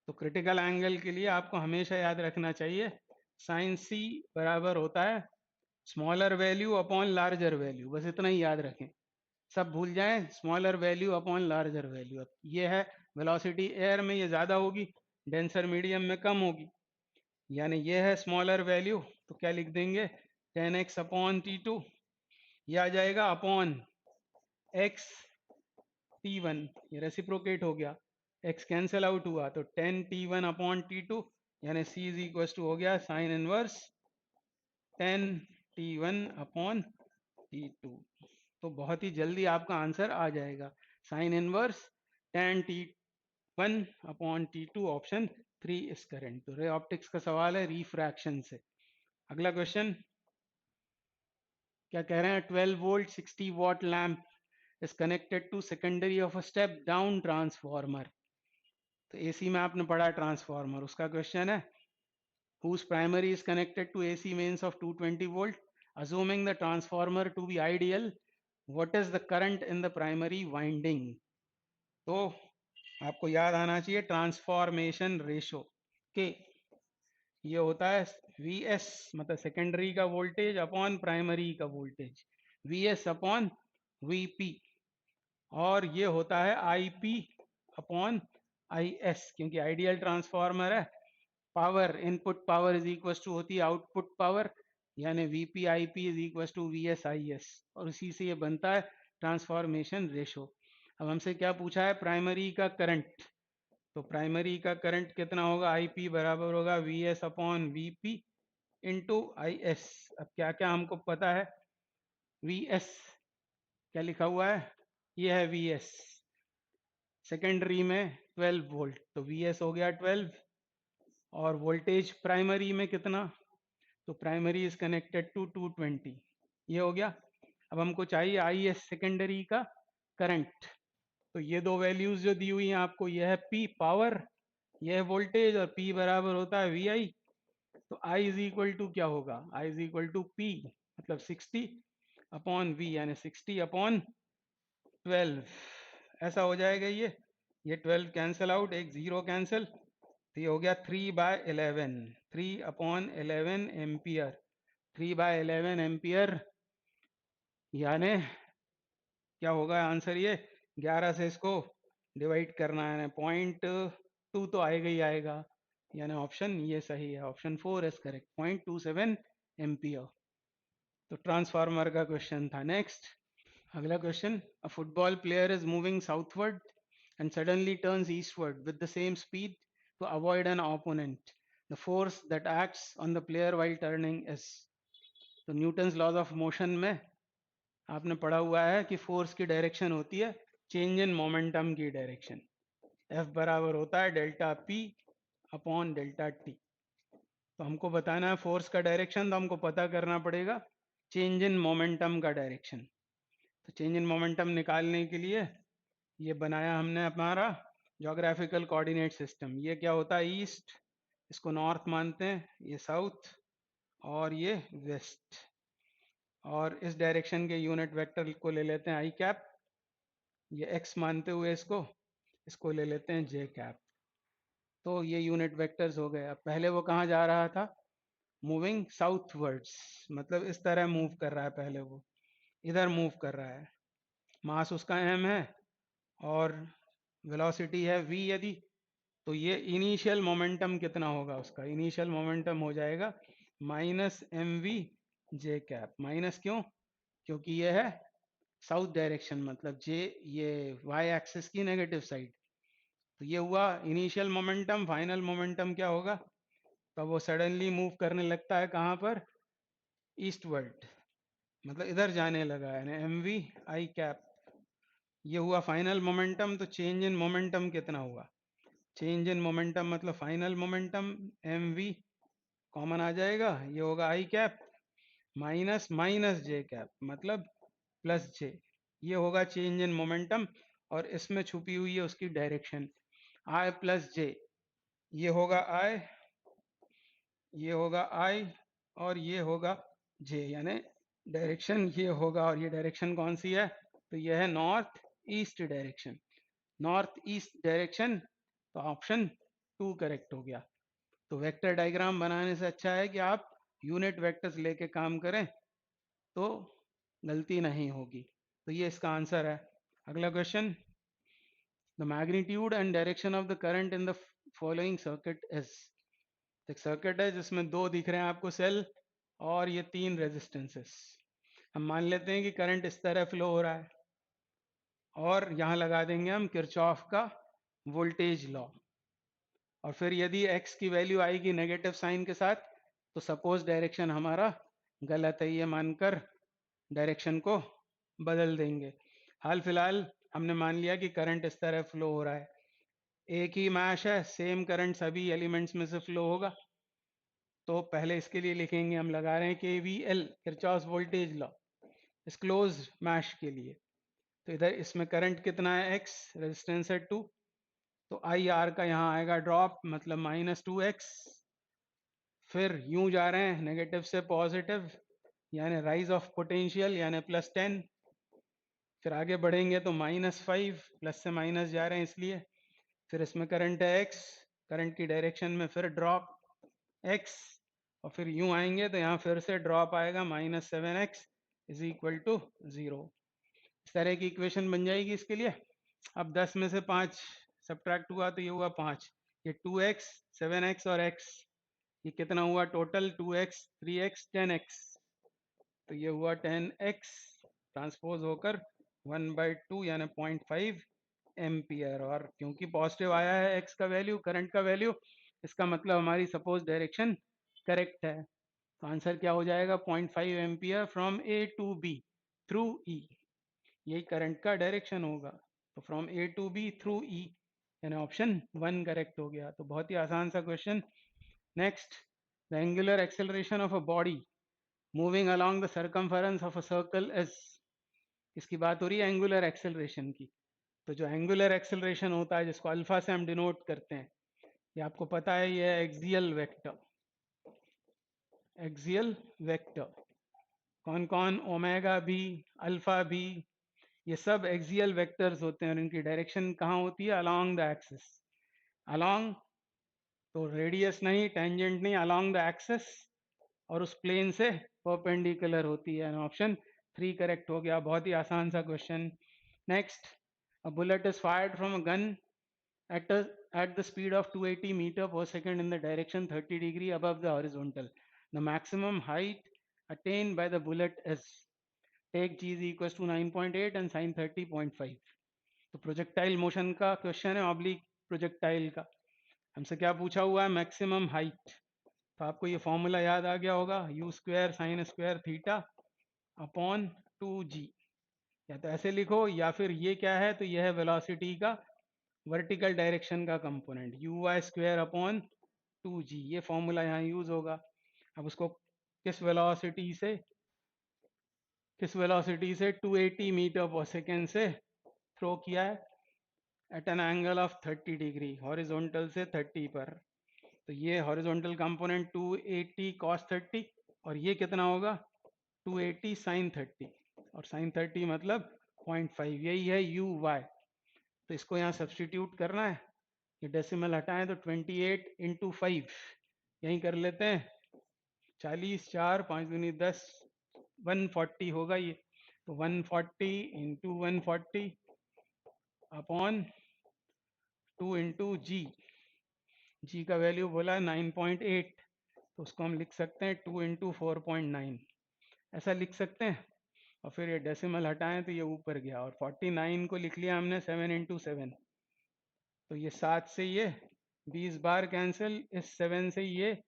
तो क्रिटिकल एंगल के लिए आपको हमेशा याद रखना चाहिए साइन सी बराबर होता है smaller value upon larger value, बस इतना ही याद रखें, सब भूल जाएं, smaller value upon larger value. अब ये है वेलोसिटी एयर में ये ज़्यादा होगी, डेंसर मीडियम में कम होगी, यानी ये है स्मॉलर वैल्यू, तो क्या लिख देंगे 10x अपॉन T2, ये आ जाएगा अपॉन x T1, ये रेसिप्रोकेट हो गया, x कैंसिल आउट हुआ तो 10T1 अपॉन T2, यानी C इज इक्वल टू हो गया sine inverse 10T1 upon T2। तो बहुत ही जल्दी आपका आंसर आ जाएगा, sine inverse 10T1 upon T2, option 3 is current. तो रे ऑप्टिक्स का सवाल है रिफ्रैक्शन से। अगला क्वेश्चन क्या कह रहे हैं, 12 volt 60 what lamp is connected to secondary of a step down transformer। तो AC में आपने पढ़ा ट्रांसफार्मर, उसका क्वेश्चन है whose primary is connected to AC mains of 220 volt, assuming the transformer to be ideal, what is the current in the primary winding। तो आपको याद आना चाहिए ट्रांसफॉर्मेशन रेशो के, ये होता है VS मतलब सेकेंडरी का वोल्टेज अपॉन प्राइमरी का वोल्टेज, VS अपॉन VP, और ये होता है IP अपॉन IS, क्योंकि आइडियल ट्रांसफार्मर है, power input power is equal to होती है आउटपुट पावर, यानी VP IP is equal to VS IS, और इसी से ये बनता है ट्रांसफॉर्मेशन रेशो। अब हमसे क्या पूछा है, प्राइमरी का करंट, तो प्राइमरी का करंट कितना होगा, IP बराबर होगा VS upon VP into IS। अब क्या क्या हमको पता है, VS क्या लिखा हुआ है, ये है VS, सेकेंडरी में 12 वोल्ट, तो VS हो गया 12, और वोल्टेज प्राइमरी में कितना, तो प्राइमरी इज कनेक्टेड टू 220, ये हो गया। अब हमको चाहिए IS सेकेंडरी का करंट, तो ये दो वैल्यूज जो दी हुई हैं आपको, ये है P पावर, ये है वोल्टेज, और P बराबर होता है VI, तो I इज इक्वल टू क्या होगा, I is equal to P मतलब 60 अपॉन V, यानी 60 अपॉन 12, ऐसा हो जाएगा। ये 12 कैंसिल आउट, एक जीरो कैंसिल, तो ये हो गया 3/11, 3/11 एम्पियर, 3/11 एम्पियर, यानी क्या होगा आंसर, ये 11 से इसको डिवाइड करना है, 0.2 तो आएगा ही आएगा, यानी ऑप्शन ये सही है, ऑप्शन 4 इज करेक्ट, 0.27 एम्पियर। तो ट्रांसफार्मर का क्वेश्चन था। नेक्स्ट अगला question, a football player is moving southward and suddenly turns eastward with the same speed to avoid an opponent. The force that acts on the player while turning is। तो Newton's laws of motion में आपने पढ़ा हुआ है कि force की direction होती है चेंज इन मोमेंटम की डायरेक्शन, F बराबर होता है delta P upon delta T। तो हमको बताना है फोर्स का डायरेक्शन, तो हमको पता करना पड़ेगा चेंज इन मोमेंटम का डायरेक्शन। तो चेंज इन मोमेंटम निकालने के लिए ये बनाया हमने हमारा जोग्राफिकल कोऑर्डिनेट सिस्टम। ये क्या होता है, ईस्ट, इसको नॉर्थ मानते हैं, ये साउथ, और ये वेस्ट, और इस डायरेक्शन के यूनिट वेक्टर को ले लेते हैं आई कैप, ये एक्स मानते हुए इसको ले लेते हैं जे कैप। तो ये यूनिट वेक्टर्स हो गए। अब पहले वो कहाँ जा रहा था, मूविंग साउथवर्ड्स, मतलब इस तरह मूव कर रहा है, पहले वो इधर मूव कर रहा है, मास उसका m है और वेलोसिटी है v, यदि तो ये इनिशियल मोमेंटम कितना होगा, उसका इनिशियल मोमेंटम हो जाएगा -mv जे कैप। माइनस क्यों, क्योंकि ये है साउथ डायरेक्शन, मतलब जे ये y एक्सिस की नेगेटिव साइड, तो ये हुआ इनिशियल मोमेंटम। फाइनल मोमेंटम क्या होगा, तब वो सडनली मूव करने लगता है कहाँ पर, ईस्टवर्ड, मतलब इधर जाने लगा, यानी mv आई कैप, ये हुआ फाइनल मोमेंटम। तो चेंज इन मोमेंटम कितना हुआ, चेंज इन मोमेंटम मतलब फाइनल मोमेंटम mv कॉमन आ जाएगा, ये होगा आई कैप माइनस माइनस जे कैप मतलब प्लस जे, ये होगा चेंज इन मोमेंटम, और इसमें छुपी हुई है उसकी डायरेक्शन आई प्लस जे, ये होगा आई, ये होगा आई, और ये होगा जे, यानी डायरेक्शन ये होगा, और ये डायरेक्शन कौन सी है, तो ये है north east direction, north east direction, तो ऑप्शन 2 करेक्ट हो गया। तो वेक्टर डायग्राम बनाने से अच्छा है कि आप यूनिट वेक्टर्स लेके काम करें, तो गलती नहीं होगी। तो ये इसका आंसर है। अगला question, the magnitude and direction of the current in the following circuit is. एक सर्किट है जिसमें दो दिख रहे हैं आपको सेल और ये तीन रेजिस्टेंसेस। हम मान लेते हैं कि करंट इस तरह फ्लो हो रहा है और यहाँ लगा देंगे हम किरचॉफ का वोल्टेज लॉ। और फिर यदि x की वैल्यू आएगी नेगेटिव साइन के साथ तो सपोज डायरेक्शन हमारा गलत है ये मानकर डायरेक्शन को बदल देंगे। हाल फिलहाल हमने मान लिया कि करंट इस तरह फ्लो हो रहा है, एक ही मैश है, सेम करंट सभी एलिमेंट्स में से फ्लो होगा। तो पहले इसके लिए लिखेंगे, हम लगा रहे हैं KVL किरचॉफ वोल्टेज लॉ इस क्लोज्ड मैश के लिए। तो इधर इसमें करंट कितना है x, रेजिस्टेंस है 2, तो IR का यहाँ आएगा ड्रॉप मतलब -2x। फिर यूं जा रहे हैं नेगेटिव से पॉजिटिव यानी राइज ऑफ पोटेंशियल यानी +10। फिर आगे बढ़ेंगे तो -5, प्लस से माइनस जा रहे हैं इसलिए। फिर इसमें करंट है x, करंट की डायरेक्शन में फिर ड्रॉप x, और फिर यूं आएंगे तो यहाँ फिर से ड्रॉप आएगा -7x इज इक्वल टू 0। इस तरह की इक्वेशन बन जाएगी इसके लिए। अब 10 में से 5 सब्ट्रैक्ट हुआ तो ये हुआ 5, ये 2x 7x और x, ये कितना हुआ टोटल 2x 3x 10x, तो ये हुआ 10x ट्रांसपोज होकर 1/2 यानी 0.5 एम्पियर। और क्योंकि पॉजिटिव आया है x का वैल्यू, करंट का वैल्यू, इसका मतलब हमारी सपोज डायरेक्शन करेक्ट है। तो आंसर क्या हो जाएगा 0.5 ampere from A to B through E, यही करंट का डायरेक्शन होगा। तो from A to B through E यानी ऑप्शन 1 करेक्ट हो गया। तो बहुत ही आसान सा question. Next, the angular acceleration of a body moving along the circumference of a circle is. इसकी बात हो रही है एंगुलर एक्सेलरेशन की। तो जो एंगुलर एक्सेलरेशन होता है जिसको अल्फा से हम डिनोट करते हैं, ये आपको पता है ये एक्सियल वेक्टर। एक्सियल वेक्टर कौन कौन, ओमेगा भी, अल्फा भी, ये सब एक्सियल वेक्टर्स होते हैं और इनकी डायरेक्शन कहाँ होती है, अलोंग द एक्सिस। अलोंग तो रेडियस नहीं, टेंजेंट नहीं, अलोंग द एक्सिस और उस प्लेन से परपेंडिकुलर होती है। ऑप्शन 3 करेक्ट हो गया। बहुत ही आसान सा question. Next, a bullet is fired from a gun at a, at the speed of 280 meter per second in the direction 30 degree above the horizontal. The maximum height attained by the bullet is, take g is equals to 9.8 and sin 30.5। तो projectile motion का question है, oblique projectile का। हमसे क्या पूछा हुआ है, maximum height. तो आपको ये फॉर्मूला याद आ गया होगा, u² sin square theta upon 2g। या तो ऐसे लिखो या फिर ये क्या है, तो ये है वेलोसिटी का वर्टिकल डायरेक्शन का कंपोनेंट uy² अपॉन 2g, ये फॉर्मूला यहाँ यूज होगा। अब उसको किस वेलोसिटी से 280 मीटर पर सेकेंड से थ्रो किया है at an angle of 30 degree, horizontal से 30 पर। तो ये हॉरिजॉन्टल कंपोनेंट 280 cos 30 और ये कितना होगा 280 sin 30, और sin 30 मतलब 0.5, यही है uy। तो इसको यहाँ सब्सटीट्यूट करना है, ये डेसिमल हटाएं तो 28 इंटू 5 यहीं कर लेते हैं, 40 4 5 दूनी 10, 140 होगा ये। तो 140 इंटू 140 अपॉन 2 इंटू जी का वैल्यू बोला 9.8, तो उसको हम लिख सकते हैं 2 इंटू 4.9, ऐसा लिख सकते हैं। और फिर ये डेसिमल हटाएं तो ये ऊपर गया, और 49 को लिख लिया हमने 7 इंटू 7, तो ये 7 से ये 20 बार कैंसिल, इस 7 से ये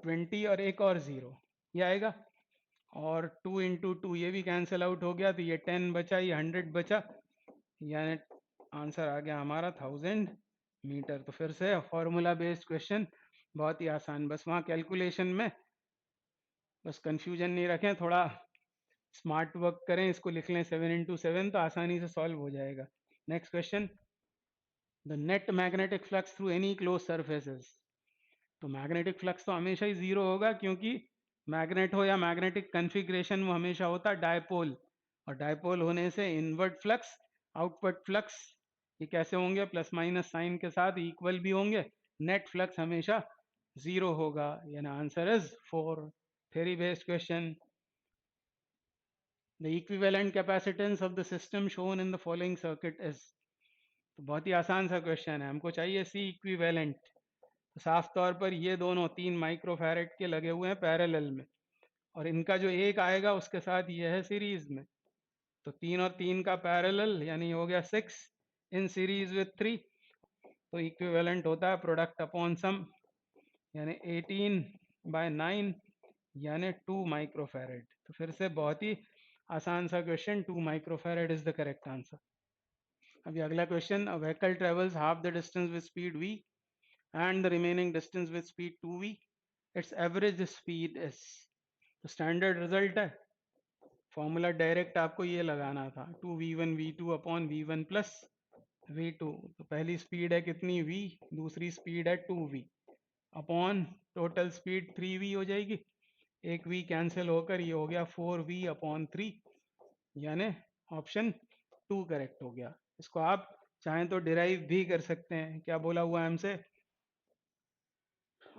20 और एक और 0 ये आएगा, और 2 इंटू 2 ये भी कैंसिल आउट हो गया, तो ये 10 बचा, ये 100 बचा, यानी आंसर आ गया हमारा 1000 मीटर। तो फिर से फॉर्मूला बेस्ड क्वेश्चन, बहुत ही आसान। बस वहाँ कैलकुलेशन में बस कंफ्यूजन नहीं रखें, थोड़ा स्मार्ट वर्क करें, इसको लिख लें 7 इंटू 7 तो आसानी से सॉल्व हो जाएगा। Next question, the net magnetic flux through any close surfaces. तो मैग्नेटिक फ्लक्स तो हमेशा ही 0 होगा, क्योंकि मैग्नेट हो या मैग्नेटिक कन्फिग्रेशन वो हमेशा होता है डायपोल, और डायपोल होने से इनवर्ट फ्लक्स आउटवर्ट फ्लक्स ये कैसे होंगे, प्लस माइनस साइन के साथ इक्वल भी होंगे। नेट फ्लक्स हमेशा 0 होगा, यानी answer is 4। Theory based question. The equivalent capacitance of the system shown in the following circuit is. तो बहुत ही आसान सा क्वेश्चन है, हमको चाहिए सी इक्विवेलेंट। तो साफ तौर पर ये दोनों 3 माइक्रोफैरेड के लगे हुए हैं पैरेलल में, और इनका जो एक आएगा उसके साथ ये है सीरीज में। तो 3 और 3 का पैरेलल यानी हो गया 6 इन सीरीज विथ 3। तो इक्विवेलेंट होता है प्रोडक्ट अपॉन सम, यानी 18/9 यानी 2 माइक्रोफैरेड। तो फिर से बहुत ही आसान सा question, 2 microfarad is the correct answer. अभी अगला question, a vehicle travels half the distance with speed v and the remaining distance with speed 2v, its average speed is। तो स्टैंडर्ड रिजल्ट है, फॉर्मूला डायरेक्ट आपको ये लगाना था, 2v1 v2 upon v1 plus v2। तो पहली speed है कितनी v, दूसरी स्पीड है 2v upon total speed 3v हो जाएगी। एक v कैंसिल होकर ये हो गया 4v अपॉन 3, यानी ऑप्शन 2 करेक्ट हो गया। इसको आप चाहें तो डिराइव भी कर सकते हैं। क्या बोला हुआ है हमसे,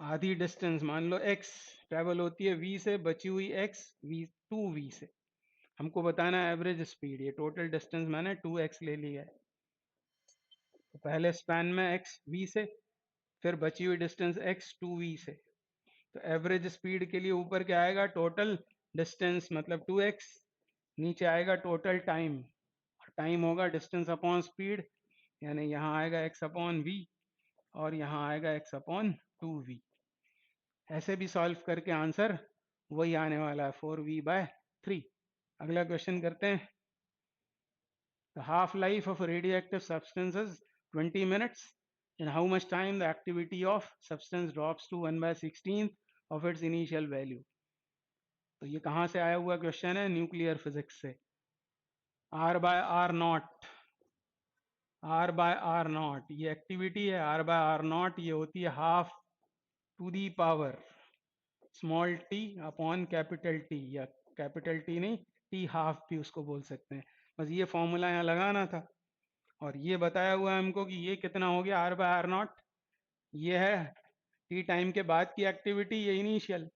आधी डिस्टेंस मान लो x ट्रेवल होती है v से, बची हुई x v 2v से, हमको बताना है एवरेज स्पीड। ये टोटल डिस्टेंस मैंने 2x ले लिया है। तो पहले स्पैन में x v से, फिर बची हुई डिस्टेंस x 2v से। तो एवरेज स्पीड के लिए ऊपर क्या आएगा, टोटल डिस्टेंस मतलब 2x, नीचे आएगा टोटल टाइम, टाइम होगा डिस्टेंस अपॉन स्पीड, यानी यहाँ आएगा x अपॉन v और यहाँ आएगा x अपॉन 2v। ऐसे भी सॉल्व करके आंसर वही आने वाला है, 4v/3। अगला क्वेश्चन करते हैं। The half life of radioactive substance is 20 minutes। in how much time the activity of substance drops to 1/16 of its initial value। तो ये कहाँ से आया हुआ क्वेश्चन है, न्यूक्लियर फिजिक्स से। r/r0, r/r0 ये एक्टिविटी है, r/r0 ये होती है half to the power small T upon capital T, या कैपिटल टी नहीं, टी हाफ भी उसको बोल सकते हैं। बस ये फॉर्मूला यहाँ लगाना था, और ये बताया हुआ है हमको कि ये कितना हो गया r/r0, ये है टी टाइम के बाद की एक्टिविटी, ये इनिशियल।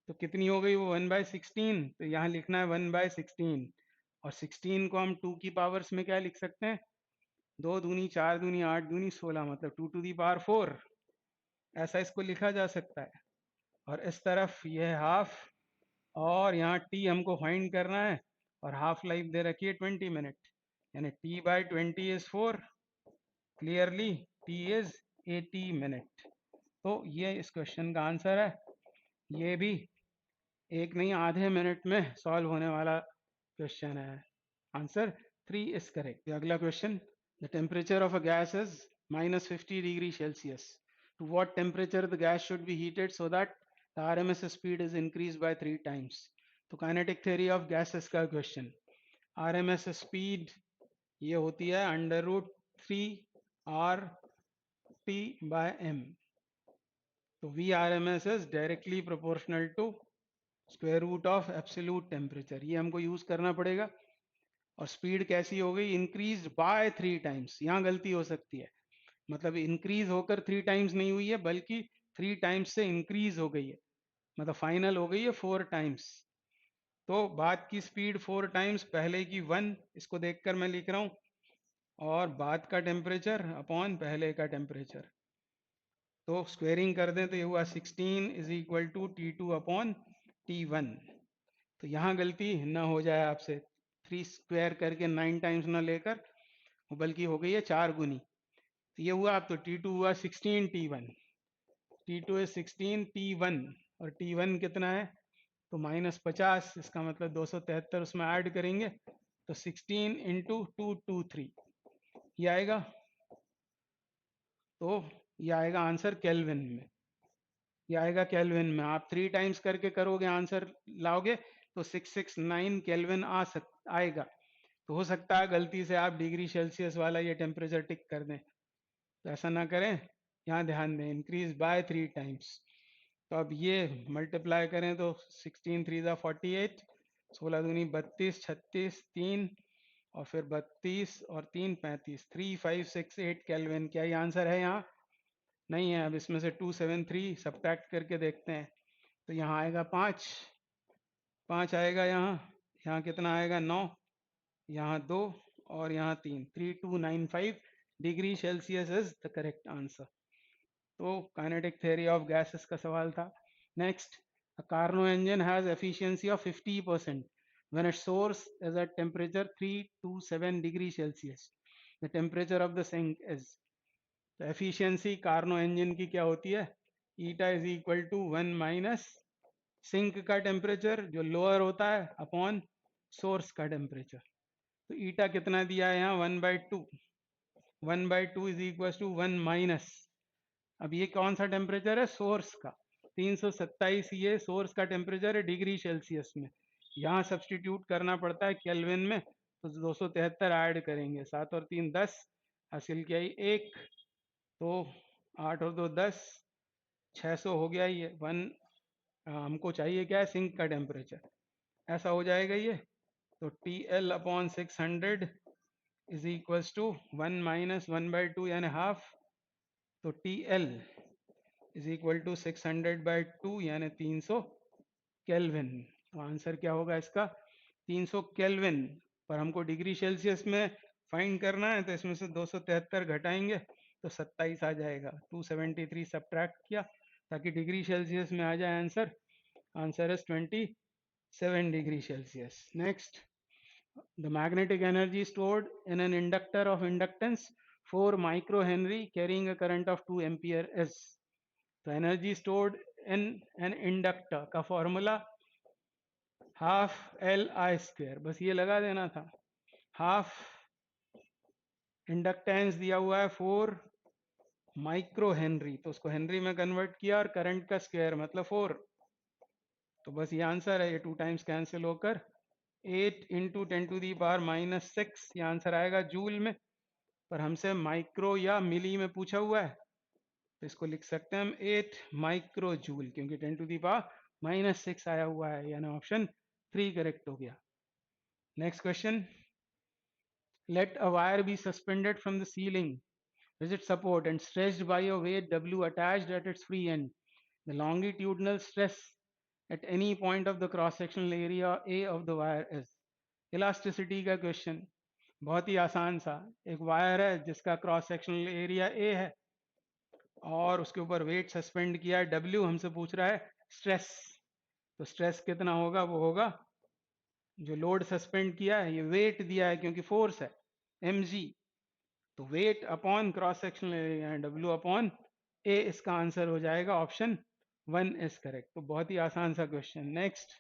तो कितनी हो गई वो 1/16, तो यहाँ लिखना है 1/16, और 16 को हम 2 की पावर्स में क्या लिख सकते हैं, 2 दूनी 4 दूनी 8 दूनी 16, मतलब 2 टू दी पावर 4, ऐसा इसको लिखा जा सकता है। और इस तरफ ये है हाफ, और यहाँ टी हमको फाइंड करना है, और हाफ लाइफ दे रखी है 20 मिनट, यानी t/20 is 4, clearly t is 80 minute. तो ये इस क्वेश्चन का आंसर है। ये भी एक नहीं आधे मिनट में सॉल्व होने वाला क्वेश्चन है। Answer 3 is correct. अगला question, the temperature of a gas is -50 degree Celsius. To what temperature the gas should be heated so that the RMS speed is increase by 3 times. तो kinetic theory of gases का question. RMS speed ये होती है √3 RT/m। तो VRMS is directly proportional to square root of absolute temperature, ये हमको use करना पड़ेगा। और स्पीड कैसी हो गई, इंक्रीज बाय 3 टाइम्स। यहाँ गलती हो सकती है, मतलब इंक्रीज होकर 3 टाइम्स नहीं हुई है, बल्कि 3 टाइम्स से इंक्रीज हो गई है, मतलब फाइनल हो गई है 4 टाइम्स। तो बाद की स्पीड 4 टाइम्स, पहले की 1, इसको देखकर मैं लिख रहा हूँ, और बाद का टेम्परेचर अपॉन पहले का टेम्परेचर। तो स्क्वेयरिंग कर दें तो ये हुआ 16 is equal to T2 upon T1। तो यहाँ गलती ना हो जाए आपसे, 3 स्क्वायर करके 9 टाइम्स ना लेकर, बल्कि हो गई है 4 गुनी। तो ये हुआ, अब तो T2 हुआ 16 T1, T2 है 16 T1, और T1 कितना है, तो -50, इसका मतलब 273 उसमें ऐड करेंगे, तो 16 इंटू 223 ये आएगा। तो ये आएगा आंसर केल्विन में, ये आएगा केल्विन में। आप 3 टाइम्स करके करोगे आंसर लाओगे तो 669 केल्विन आएगा। तो हो सकता है गलती से आप डिग्री सेल्सियस वाला ये टेम्परेचर टिक कर दें, तो ऐसा ना करें, यहाँ ध्यान दें, इंक्रीज बाय 3 टाइम्स। तो अब ये मल्टीप्लाई करें तो 16 3 ज़ा 48, 16 दूनी 32, 36 3, और फिर 32 और 3 35, 3568 केल्विन। क्या ये आंसर है यहाँ, नहीं है। अब इसमें से 273 सब्ट्रैक्ट करके देखते हैं, तो यहाँ आएगा 5 आएगा यहाँ, यहाँ कितना आएगा 9, यहाँ 2 और यहाँ 3, 3295 degree Celsius is the correct answer. तो काइनेटिक थ्योरी ऑफ गैसेस का सवाल था। Next, a Carnot engine has efficiency of 50% when its source is at temperature 327 degree Celsius. The temperature of the sink is, तो efficiency Carnot engine की क्या होती है, eta is equal to 1 minus sink का temperature जो lower होता है upon source का टेम्परेचर। तो ईटा कितना दिया है यहाँ 1/2, 1/2 इज इक्वल टू 1 माइनस, अब ये कौन सा टेम्परेचर है, सोर्स का, 327 ये सोर्स का टेम्परेचर है डिग्री सेल्सियस में, यहाँ सब्सटीट्यूट करना पड़ता है केल्विन में, तो 273 ऐड करेंगे, 7 और 3 10, हासिल किया 1, तो 8 और 2 10, 600 हो गया ये वन। हमको चाहिए क्या है, सिंक का टेम्परेचर, ऐसा हो जाएगा ये। तो TL upon 600 is equals to 1 minus 1/2 यानी हाफ, तो TL इज इक्वल टू 600/2 यानी 300 केल्विन। तो आंसर क्या होगा इसका, 300 केल्विन, पर हमको डिग्री सेल्सियस में फाइंड करना है, तो इसमें से 273 घटाएंगे तो 27 आ जाएगा, 273 सब्ट्रैक्ट किया ताकि डिग्री सेल्सियस में आ जाए answer, answer is 27 degree Celsius. Next, the magnetic energy stored in an inductor of inductance 4 microhenry carrying a current of 2 ampere is, the energy stored in an inductor का formula half LI square, बस ये लगा देना था, half inductance दिया हुआ है 4 micro Henry, तो उसको हेनरी में कन्वर्ट किया और करंट का स्क्वायर मतलब 4, तो बस ये आंसर है, ये 2 टाइम्स कैंसिल होकर 8 इंटू 10⁻⁻6, ये आंसर आएगा जूल में, पर हमसे माइक्रो या मिली में पूछा हुआ है, तो इसको लिख सकते हैं हम 8 माइक्रो जूल, क्योंकि 10⁻⁻6 आया हुआ है, यानी ऑप्शन 3 करेक्ट हो गया। Next question, let a wire be suspended from the ceiling rigid support and stretched by a weight W attached at its free end. The longitudinal stress at any point of the cross-sectional area A of the wire is. Elasticity का question, बहुत ही आसान सा, एक wire है जिसका cross sectional area A है और उसके ऊपर वेट सस्पेंड किया है W, हमसे पूछ रहा है स्ट्रेस, तो स्ट्रेस कितना होगा, वो होगा जो लोड सस्पेंड किया है, ये वेट दिया है क्योंकि फोर्स है mg, तो weight upon cross sectional area W upon A, इसका आंसर हो जाएगा ऑप्शन 1 इज करेक्ट। तो बहुत ही आसान सा question. Next,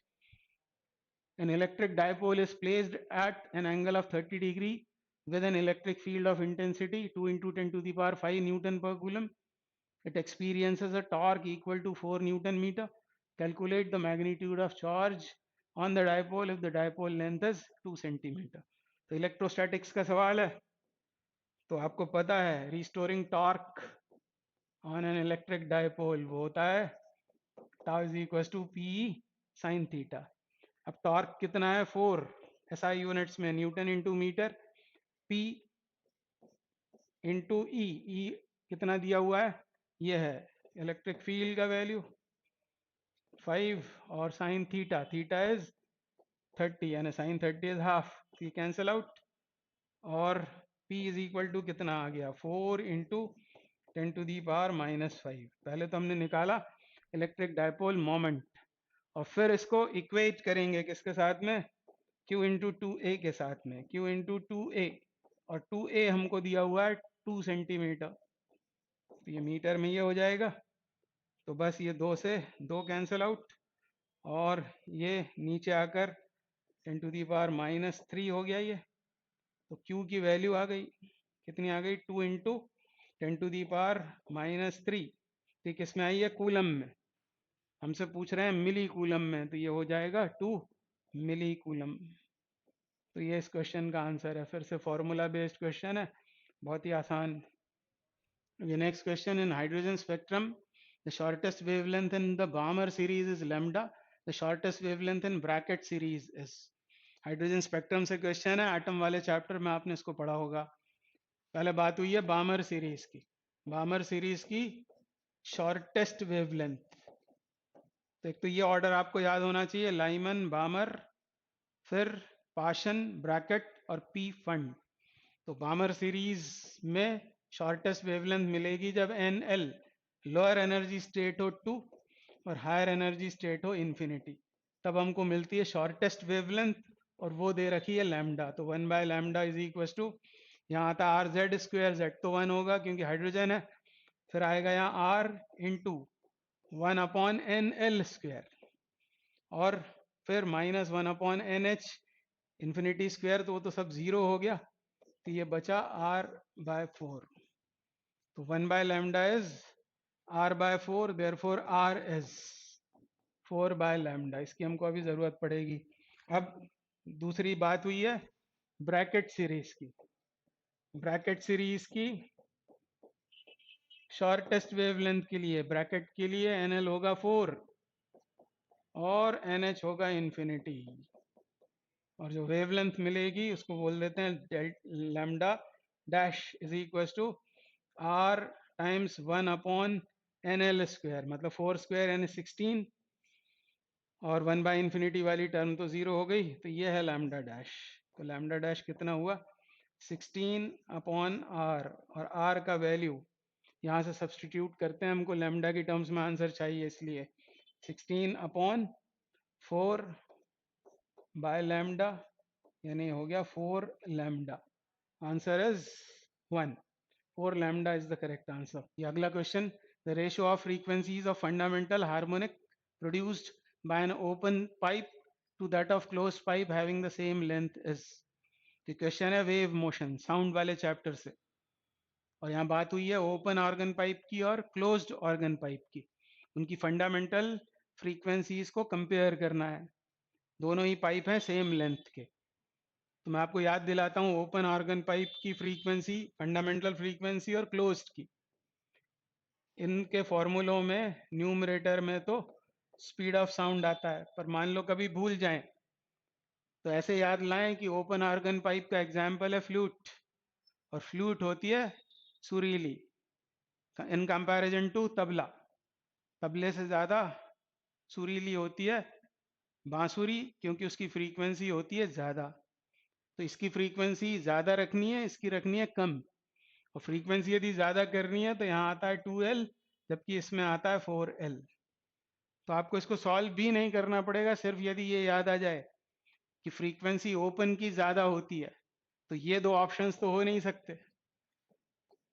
an electric dipole is placed at an angle of 30 degree with an electric field of intensity 2 into 10⁵ Newton per coulomb. It experiences a torque equal to 4 Newton meter. Calculate the magnitude of charge on the dipole if the dipole length is 2 centimeter. तो electrostatics का सवाल है, तो आपको पता है restoring torque on an electric dipole वो होता है tau is equal to P sine theta. अब टॉर्क कितना है 4 SI यूनिट्स में, newton into metre, P into E कितना दिया हुआ है, ये है इलेक्ट्रिक फील्ड का वैल्यू 5 और साइन थीटा, थीटा इज 30 यानी साइन 30 इज हाफ, ये कैंसिल आउट, और P इज इक्वल टू कितना आ गया 4 इंटू 10⁻⁻5। पहले तो हमने निकाला इलेक्ट्रिक डाइपोल मोमेंट और फिर इसको इक्वेट करेंगे किसके साथ में, Q इंटू 2A के साथ में, Q इंटू 2A, और 2A हमको दिया हुआ है 2 सेंटीमीटर, तो ये मीटर में ये हो जाएगा, तो बस ये 2 से 2 कैंसिल आउट और ये नीचे आकर 10⁻³ हो गया ये, तो Q की वैल्यू आ गई, कितनी आ गई 2 इंटू 10⁻⁻3, तो किस में आई है, कूलम में, हमसे पूछ रहे हैं मिली कूलम में, तो ये हो जाएगा 2 मिली कूलम। तो ये इस क्वेश्चन का आंसर है, फिर से फॉर्मूला बेस्ड क्वेश्चन है, बहुत ही आसान। ये next question, in hydrogen spectrum the shortest wavelength in the बामर series is lambda, the shortest wavelength in Brackett series is. Hydrogen spectrum से क्वेश्चन है, एटम वाले चैप्टर में आपने इसको पढ़ा होगा। पहले बात हुई है बामर सीरीज की, बामर सीरीज की शॉर्टेस्ट वेवलेंथ, तो एक तो ये ऑर्डर आपको याद होना चाहिए, लाइमन, बामर, फिर पाशन, ब्रैकेट और पी फंड। तो बामर सीरीज में शॉर्टेस्ट वेवलेंथ मिलेगी जब n l lower energy state हो 2 और हायर एनर्जी स्टेट हो इन्फिनिटी, तब हमको मिलती है शॉर्टेस्ट वेवलेंथ, और वो दे रखी है लैम्डा। तो 1/λ इज इक्वल टू, यहाँ आता है आर जेड स्क्वेयर, जेड तो 1 होगा क्योंकि हाइड्रोजन है, फिर आएगा यहाँ आर इंटू 1/n(l)² और फिर -1/n(h) इन्फिनिटी स्क्वायर, तो वो तो सब जीरो हो गया, तो ये बचा r/4। तो 1/λ is r/4, therefore r is 4/λ। इसकी हमको अभी जरूरत पड़ेगी। अब दूसरी बात हुई है ब्रैकेट सीरीज की। ब्रैकेट सीरीज की शॉर्टेस्ट वेवलेंथ के लिए, ब्रैकेट के लिए NL होगा 4 और NH होगा इन्फिनिटी, और जो वेवलेंथ मिलेगी उसको बोल देते हैं lambda dash is equal to r times 1/nl², मतलब 4 स्क्वायर यानी 16, और 1/इन्फिनिटी वाली टर्म तो जीरो हो गई, तो ये है लैम्डा डैश। तो लैम्डा डैश कितना हुआ 16/r, और r का वैल्यू यहाँ से सब्सटीट्यूट करते हैं, हमको लैम्डा की टर्म्स में आंसर चाहिए, इसलिए 16/4/λ यानी हो गया 4λ। Answer is 1, 4λ is the correct answer. ये अगला question, the ratio of frequencies of fundamental harmonic produced by an open pipe to that of closed pipe having the same length is. Question है wave motion, sound वाले chapter से, और यहाँ बात हुई है ओपन ऑर्गन पाइप की और क्लोज्ड ऑर्गन पाइप की। उनकी फंडामेंटल फ्रीक्वेंसीज को कंपेयर करना है, दोनों ही पाइप हैं सेम लेंथ के। तो मैं आपको याद दिलाता हूँ ओपन ऑर्गन पाइप की फ्रीक्वेंसी, फंडामेंटल फ्रीक्वेंसी, और क्लोज्ड की। इनके फॉर्मूलों में न्यूमरेटर में तो स्पीड ऑफ साउंड आता है, पर मान लो कभी भूल जाएं तो ऐसे याद लाएं कि ओपन ऑर्गन पाइप का एग्जाम्पल है फ्लूट, और फ्लूट होती है सुरीली इन कंपैरिजन टू तबला। तबले से ज़्यादा सुरीली होती है बांसुरी, क्योंकि उसकी फ्रीक्वेंसी होती है ज़्यादा। तो इसकी फ्रीक्वेंसी ज़्यादा रखनी है, इसकी रखनी है कम, और फ्रीक्वेंसी यदि ज़्यादा करनी है तो यहाँ आता है 2L, जबकि इसमें आता है 4L। तो आपको इसको सॉल्व भी नहीं करना पड़ेगा, सिर्फ यदि ये याद आ जाए कि फ्रीक्वेंसी ओपन की ज़्यादा होती है, तो ये दो ऑप्शंस तो हो नहीं सकते,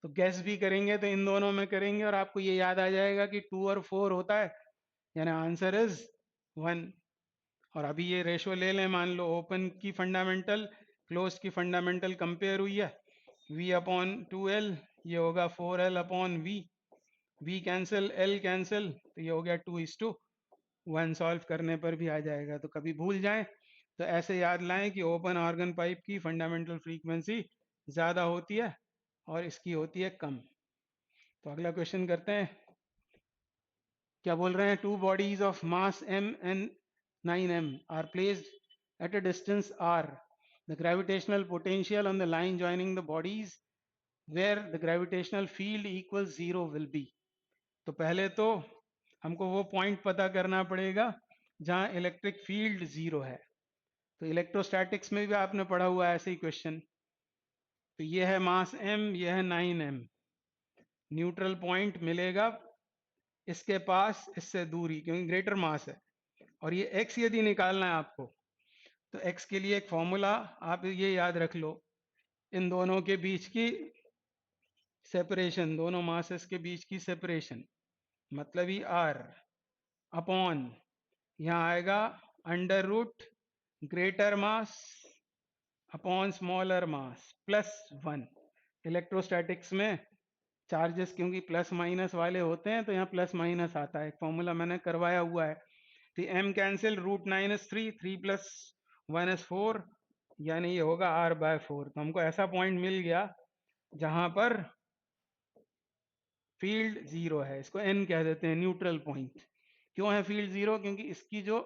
तो गैस भी करेंगे तो इन दोनों में करेंगे, और आपको ये याद आ जाएगा कि 2 और 4 होता है, यानी आंसर इज 1। और अभी ये रेशो ले लें, मान लो ओपन की फंडामेंटल क्लोज की फंडामेंटल कंपेयर हुई है, V/2L, ये होगा 4L/V, V cancel, L cancel, तो ये हो गया 2:1, सॉल्व करने पर भी आ जाएगा। तो कभी भूल जाएं तो ऐसे याद लाएं कि ओपन ऑर्गन पाइप की फंडामेंटल फ्रीक्वेंसी ज़्यादा होती है और इसकी होती है कम। तो अगला क्वेश्चन करते हैं, क्या बोल रहे हैं, two bodies of mass m and 9m are placed at a distance r. The gravitational potential on the line joining the bodies where the gravitational field equals 0 will be. तो पहले तो हमको वो पॉइंट पता करना पड़ेगा जहां इलेक्ट्रिक फील्ड 0 है। तो इलेक्ट्रोस्टैटिक्स में भी आपने पढ़ा हुआ है ऐसे ही क्वेश्चन। तो ये है मास m, ये है 9m, न्यूट्रल पॉइंट मिलेगा इसके पास इससे दूरी, क्योंकि ग्रेटर मास है। और ये x यदि निकालना है आपको, तो x के लिए एक फॉर्मूला आप ये याद रख लो, इन दोनों के बीच की सेपरेशन, दोनों मासेस के बीच की सेपरेशन, मतलब ही r अपॉन, यहाँ आएगा under root greater mass upon smaller mass plus 1। Electrostatics में चार्जेस क्योंकि प्लस माइनस वाले होते हैं, तो यहाँ प्लस माइनस आता है, एक फॉर्मूला मैंने करवाया हुआ है। तो m कैंसिल, √9 is 3, 3 + 1 is 4, यानी ये होगा r/4। तो हमको ऐसा पॉइंट मिल गया जहां पर फील्ड 0 है, इसको n कह देते हैं, न्यूट्रल पॉइंट। क्यों है फील्ड 0? क्योंकि इसकी जो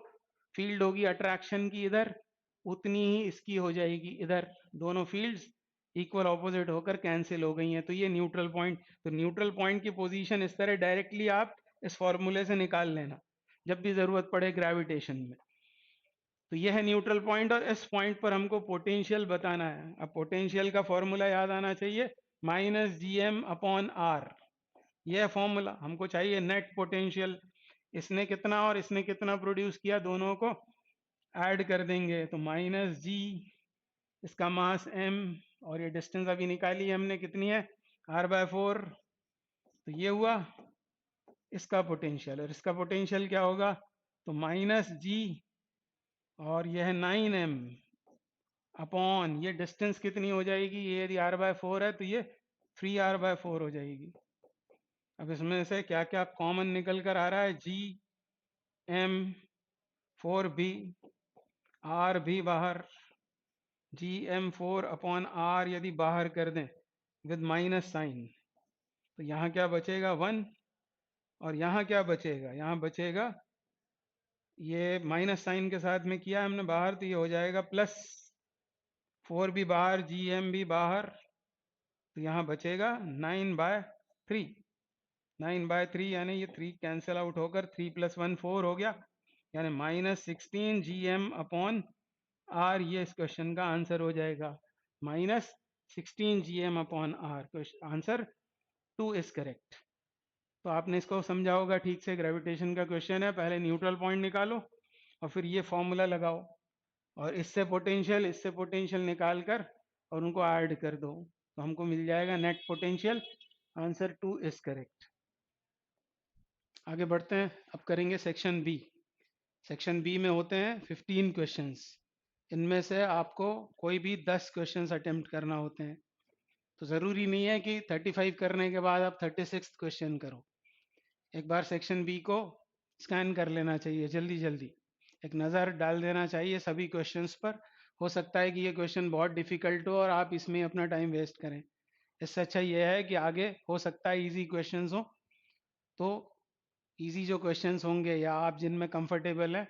फील्ड होगी अट्रैक्शन की इधर, उतनी ही इसकी हो जाएगी इधर, दोनों फील्ड्स इक्वल ऑपोजिट होकर कैंसिल हो गई हैं, तो ये न्यूट्रल पॉइंट। तो न्यूट्रल पॉइंट की पोजीशन इस तरह डायरेक्टली आप इस फॉर्मूले से निकाल लेना जब भी जरूरत पड़े ग्रेविटेशन में। तो ये है न्यूट्रल पॉइंट और इस पॉइंट पर हमको पोटेंशियल बताना है। अब पोटेंशियल का फॉर्मूला याद आना चाहिए, minus G M upon R. यह है फॉर्मूला। हमको चाहिए नेट पोटेंशियल। इसने कितना और इसने कितना प्रोड्यूस किया, दोनों को ऐड कर देंगे तो माइनस जी, इसका मास m, और ये डिस्टेंस अभी निकाली है हमने, कितनी है, r/4। तो ये हुआ इसका पोटेंशियल, और इसका पोटेंशियल क्या होगा, तो माइनस जी, और यह है 9m अपॉन, ये डिस्टेंस कितनी हो जाएगी, ये यदि r/4 है तो ये 3r/4 हो जाएगी। अब इसमें से क्या क्या कॉमन निकल कर आ रहा है, जी एम 4b, आर भी बाहर, जी एम 4/r यदि बाहर कर दें विद माइनस साइन, तो यहाँ क्या बचेगा 1, और यहाँ क्या बचेगा, यहाँ बचेगा, ये माइनस साइन के साथ में किया हमने बाहर, तो ये हो जाएगा प्लस, 4 भी बाहर, जी एम भी बाहर, तो यहाँ बचेगा 9/3। 9/3 यानी ये 3 कैंसिल आउट होकर 3 + 1 4 हो गया, यानी -16 GM अपॉन आर। ये इस क्वेश्चन का आंसर हो जाएगा, -16 GM upon R. Answer 2 is correct. तो आपने इसको समझा होगा ठीक से, ग्रेविटेशन का क्वेश्चन है, पहले न्यूट्रल पॉइंट निकालो और फिर ये फॉर्मूला लगाओ, और इससे पोटेंशियल निकाल कर और उनको ऐड कर दो, तो हमको मिल जाएगा net potential. Answer 2 is correct. आगे बढ़ते हैं, अब करेंगे सेक्शन बी। सेक्शन बी में होते हैं 15 क्वेश्चंस। इनमें से आपको कोई भी 10 क्वेश्चंस अटेम्प्ट करना होते हैं। तो ज़रूरी नहीं है कि 35 करने के बाद आप 36 क्वेश्चन करो। एक बार सेक्शन बी को स्कैन कर लेना चाहिए, जल्दी जल्दी एक नज़र डाल देना चाहिए सभी क्वेश्चंस पर। हो सकता है कि ये क्वेश्चन बहुत डिफिकल्ट हो और आप इसमें अपना टाइम वेस्ट करें। इससे अच्छा ये है कि आगे हो सकता है इजी क्वेश्चंस हो, तो इजी जो क्वेश्चंस होंगे या आप जिनमें कंफर्टेबल है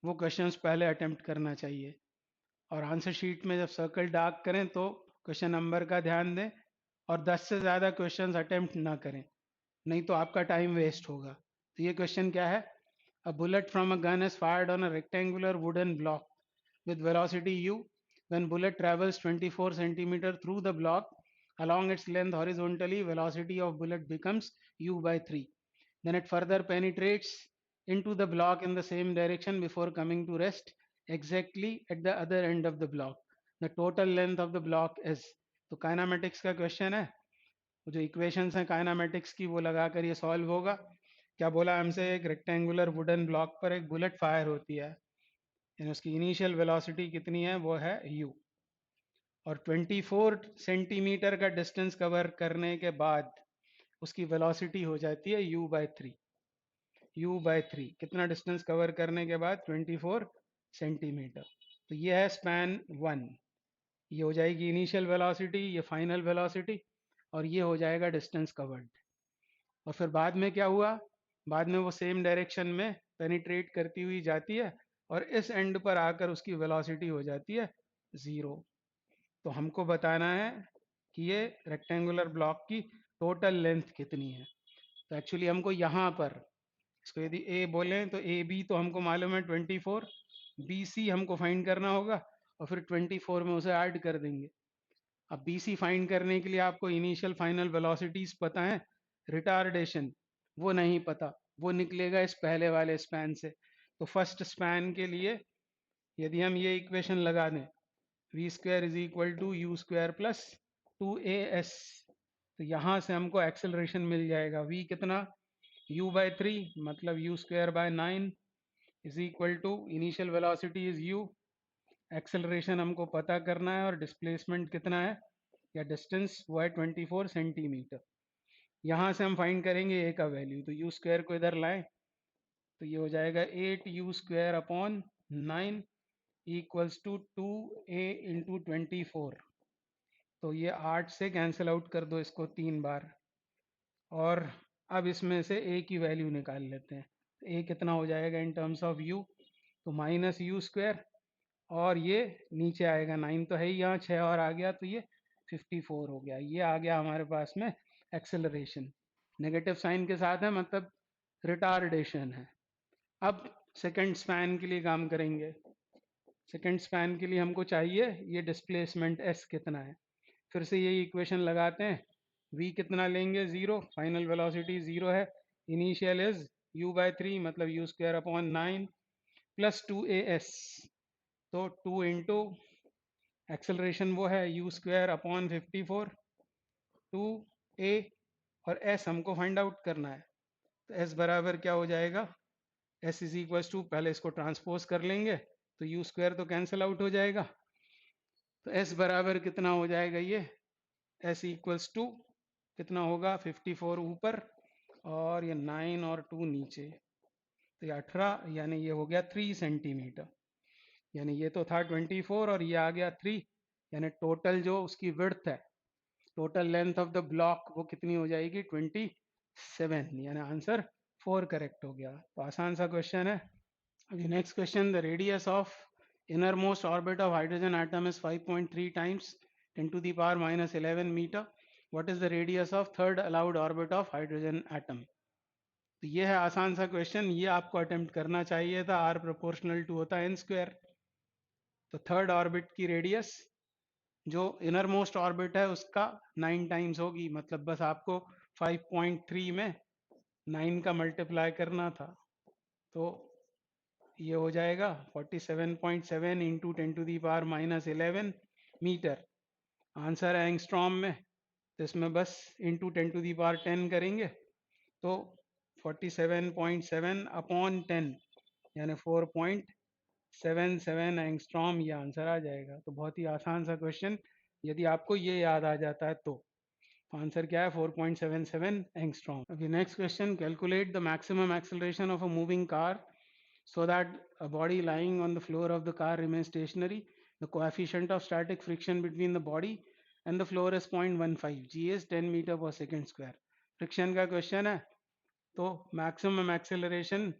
वो क्वेश्चंस पहले अटेम्प्ट करना चाहिए। और आंसर शीट में जब सर्कल डार्क करें तो क्वेश्चन नंबर का ध्यान दें, और 10 से ज़्यादा क्वेश्चंस अटेम्प्ट ना करें, नहीं तो आपका टाइम वेस्ट होगा। तो ये क्वेश्चन क्या है, a bullet from a gun is fired on a rectangular wooden block with velocity u. When bullet travels 24 centimeter through the block along its length horizontally, velocity of bullet becomes u/3. Then it further penetrates into the block in the same direction before coming to rest exactly at the other end of the block. The total length of the block is. तो kinematics का question है, जो equations हैं kinematics की वो लगाकर ये solve होगा। क्या बोला हमसे, एक रेक्टेंगुलर वुडन ब्लॉक पर एक बुलेट फायर होती है, यानी उसकी इनिशियल वेलोसिटी कितनी है, वो है u, और 24 सेंटीमीटर का डिस्टेंस कवर करने के बाद उसकी वेलोसिटी हो जाती है u/3। u/3 कितना डिस्टेंस कवर करने के बाद, 24 सेंटीमीटर। तो ये है स्पैन 1, ये हो जाएगी इनिशियल वेलोसिटी, ये फाइनल वेलोसिटी, और ये हो जाएगा डिस्टेंस कवर्ड। और फिर बाद में क्या हुआ, बाद में वो सेम डायरेक्शन में पेनिट्रेट करती हुई जाती है और इस एंड पर आकर उसकी वेलोसिटी हो जाती है 0। तो हमको बताना है कि ये रेक्टेंगुलर ब्लॉक की टोटल लेंथ कितनी है। तो एक्चुअली हमको यहाँ पर इसको यदि ए बोलें तो ए बी तो हमको मालूम है 24, बी सी हमको फाइंड करना होगा और फिर 24 में उसे ऐड कर देंगे। अब बी सी फाइंड करने के लिए आपको इनिशियल फाइनल वेलोसिटीज पता है, रिटार्डेशन वो नहीं पता, वो निकलेगा इस पहले वाले स्पैन से। तो फर्स्ट स्पैन के लिए यदि हम ये इक्वेशन लगा दें, v² is equal to u square plus 2as, तो यहाँ से हमको एक्सेलरेशन मिल जाएगा, v कितना, u/3 मतलब u²/9 is equal to initial velocity is u, acceleration हमको पता करना है, और डिस्प्लेसमेंट कितना है या डिस्टेंस वो है 24 सेंटीमीटर। यहाँ से हम फाइंड करेंगे a का वैल्यू, तो u² को इधर लाएं तो ये हो जाएगा 8u²/9 equals to 2a into 24। तो ये 8 से कैंसिल आउट कर दो इसको 3 बार, और अब इसमें से a की वैल्यू निकाल लेते हैं। a कितना हो जाएगा इन टर्म्स ऑफ u, तो -u², और ये नीचे आएगा 9 तो है ही यहाँ, 6 और आ गया तो ये 54 हो गया। ये आ गया हमारे पास में एक्सेलरेशन, नेगेटिव साइन के साथ है, मतलब रिटार्डेशन है। अब सेकंड स्पैन के लिए काम करेंगे। सेकेंड स्पैन के लिए हमको चाहिए ये डिस्प्लेसमेंट s कितना है। फिर से यही इक्वेशन लगाते हैं, v कितना लेंगे 0, फाइनल वेलोसिटी 0 है, इनिशियल इज u/3 मतलब u square upon 9 plus 2as, तो 2 इंटू एक्सेलरेशन वो है u स्क्वायर अपॉन 54 2a, और s हमको फाइंड आउट करना है। तो s बराबर क्या हो जाएगा, s इज इक्वल टू, पहले इसको ट्रांसपोज कर लेंगे तो u स्क्वायर तो कैंसिल आउट हो जाएगा, तो s बराबर कितना हो जाएगा, ये s इक्वल्स टू कितना होगा 54 ऊपर और ये 9 और 2 नीचे, तो ये 18 यानी ये हो गया 3 सेंटीमीटर। यानी ये तो था 24 और ये आ गया 3, यानी टोटल जो उसकी विड्थ है, total length of the block वो कितनी हो जाएगी 27, यानी आंसर 4 करेक्ट हो गया। तो आसान सा क्वेश्चन है। अभी next question, the radius of innermost orbit of hydrogen atom is 5.3 times 10 to the power minus 11 meter. What is the radius of third allowed orbit of hydrogen atom? तो ये है आसान सा क्वेश्चन, ये आपको अटेम्प्ट करना चाहिए था, r प्रोपोर्शनल टू होता है n स्क्वायर। तो थर्ड ऑर्बिट की रेडियस जो इनर मोस्ट ऑर्बिट है उसका 9 टाइम्स होगी, मतलब बस आपको 5.3 में 9 का मल्टीप्लाई करना था, तो ये हो जाएगा 47.7 into 10 to the power minus 11 metre. Answer है एंगस्ट्रॉम में, तो इसमें बस इंटू 10 टू दी पावर 10 करेंगे तो 47.7 अपॉन 10 यानी 4.77 एंगस्ट्रॉम, ये आंसर आ जाएगा। तो बहुत ही आसान सा क्वेश्चन, यदि आपको ये याद आ जाता है तो आंसर क्या है 4.77 एंगस्ट्रॉम। अभी next question, calculate the maximum acceleration of a moving car so that a body lying on the floor of the car remains stationary. The coefficient of static friction between the body and the floor is 0.15. G is 10 meter per second square. Friction का question है, तो maximum acceleration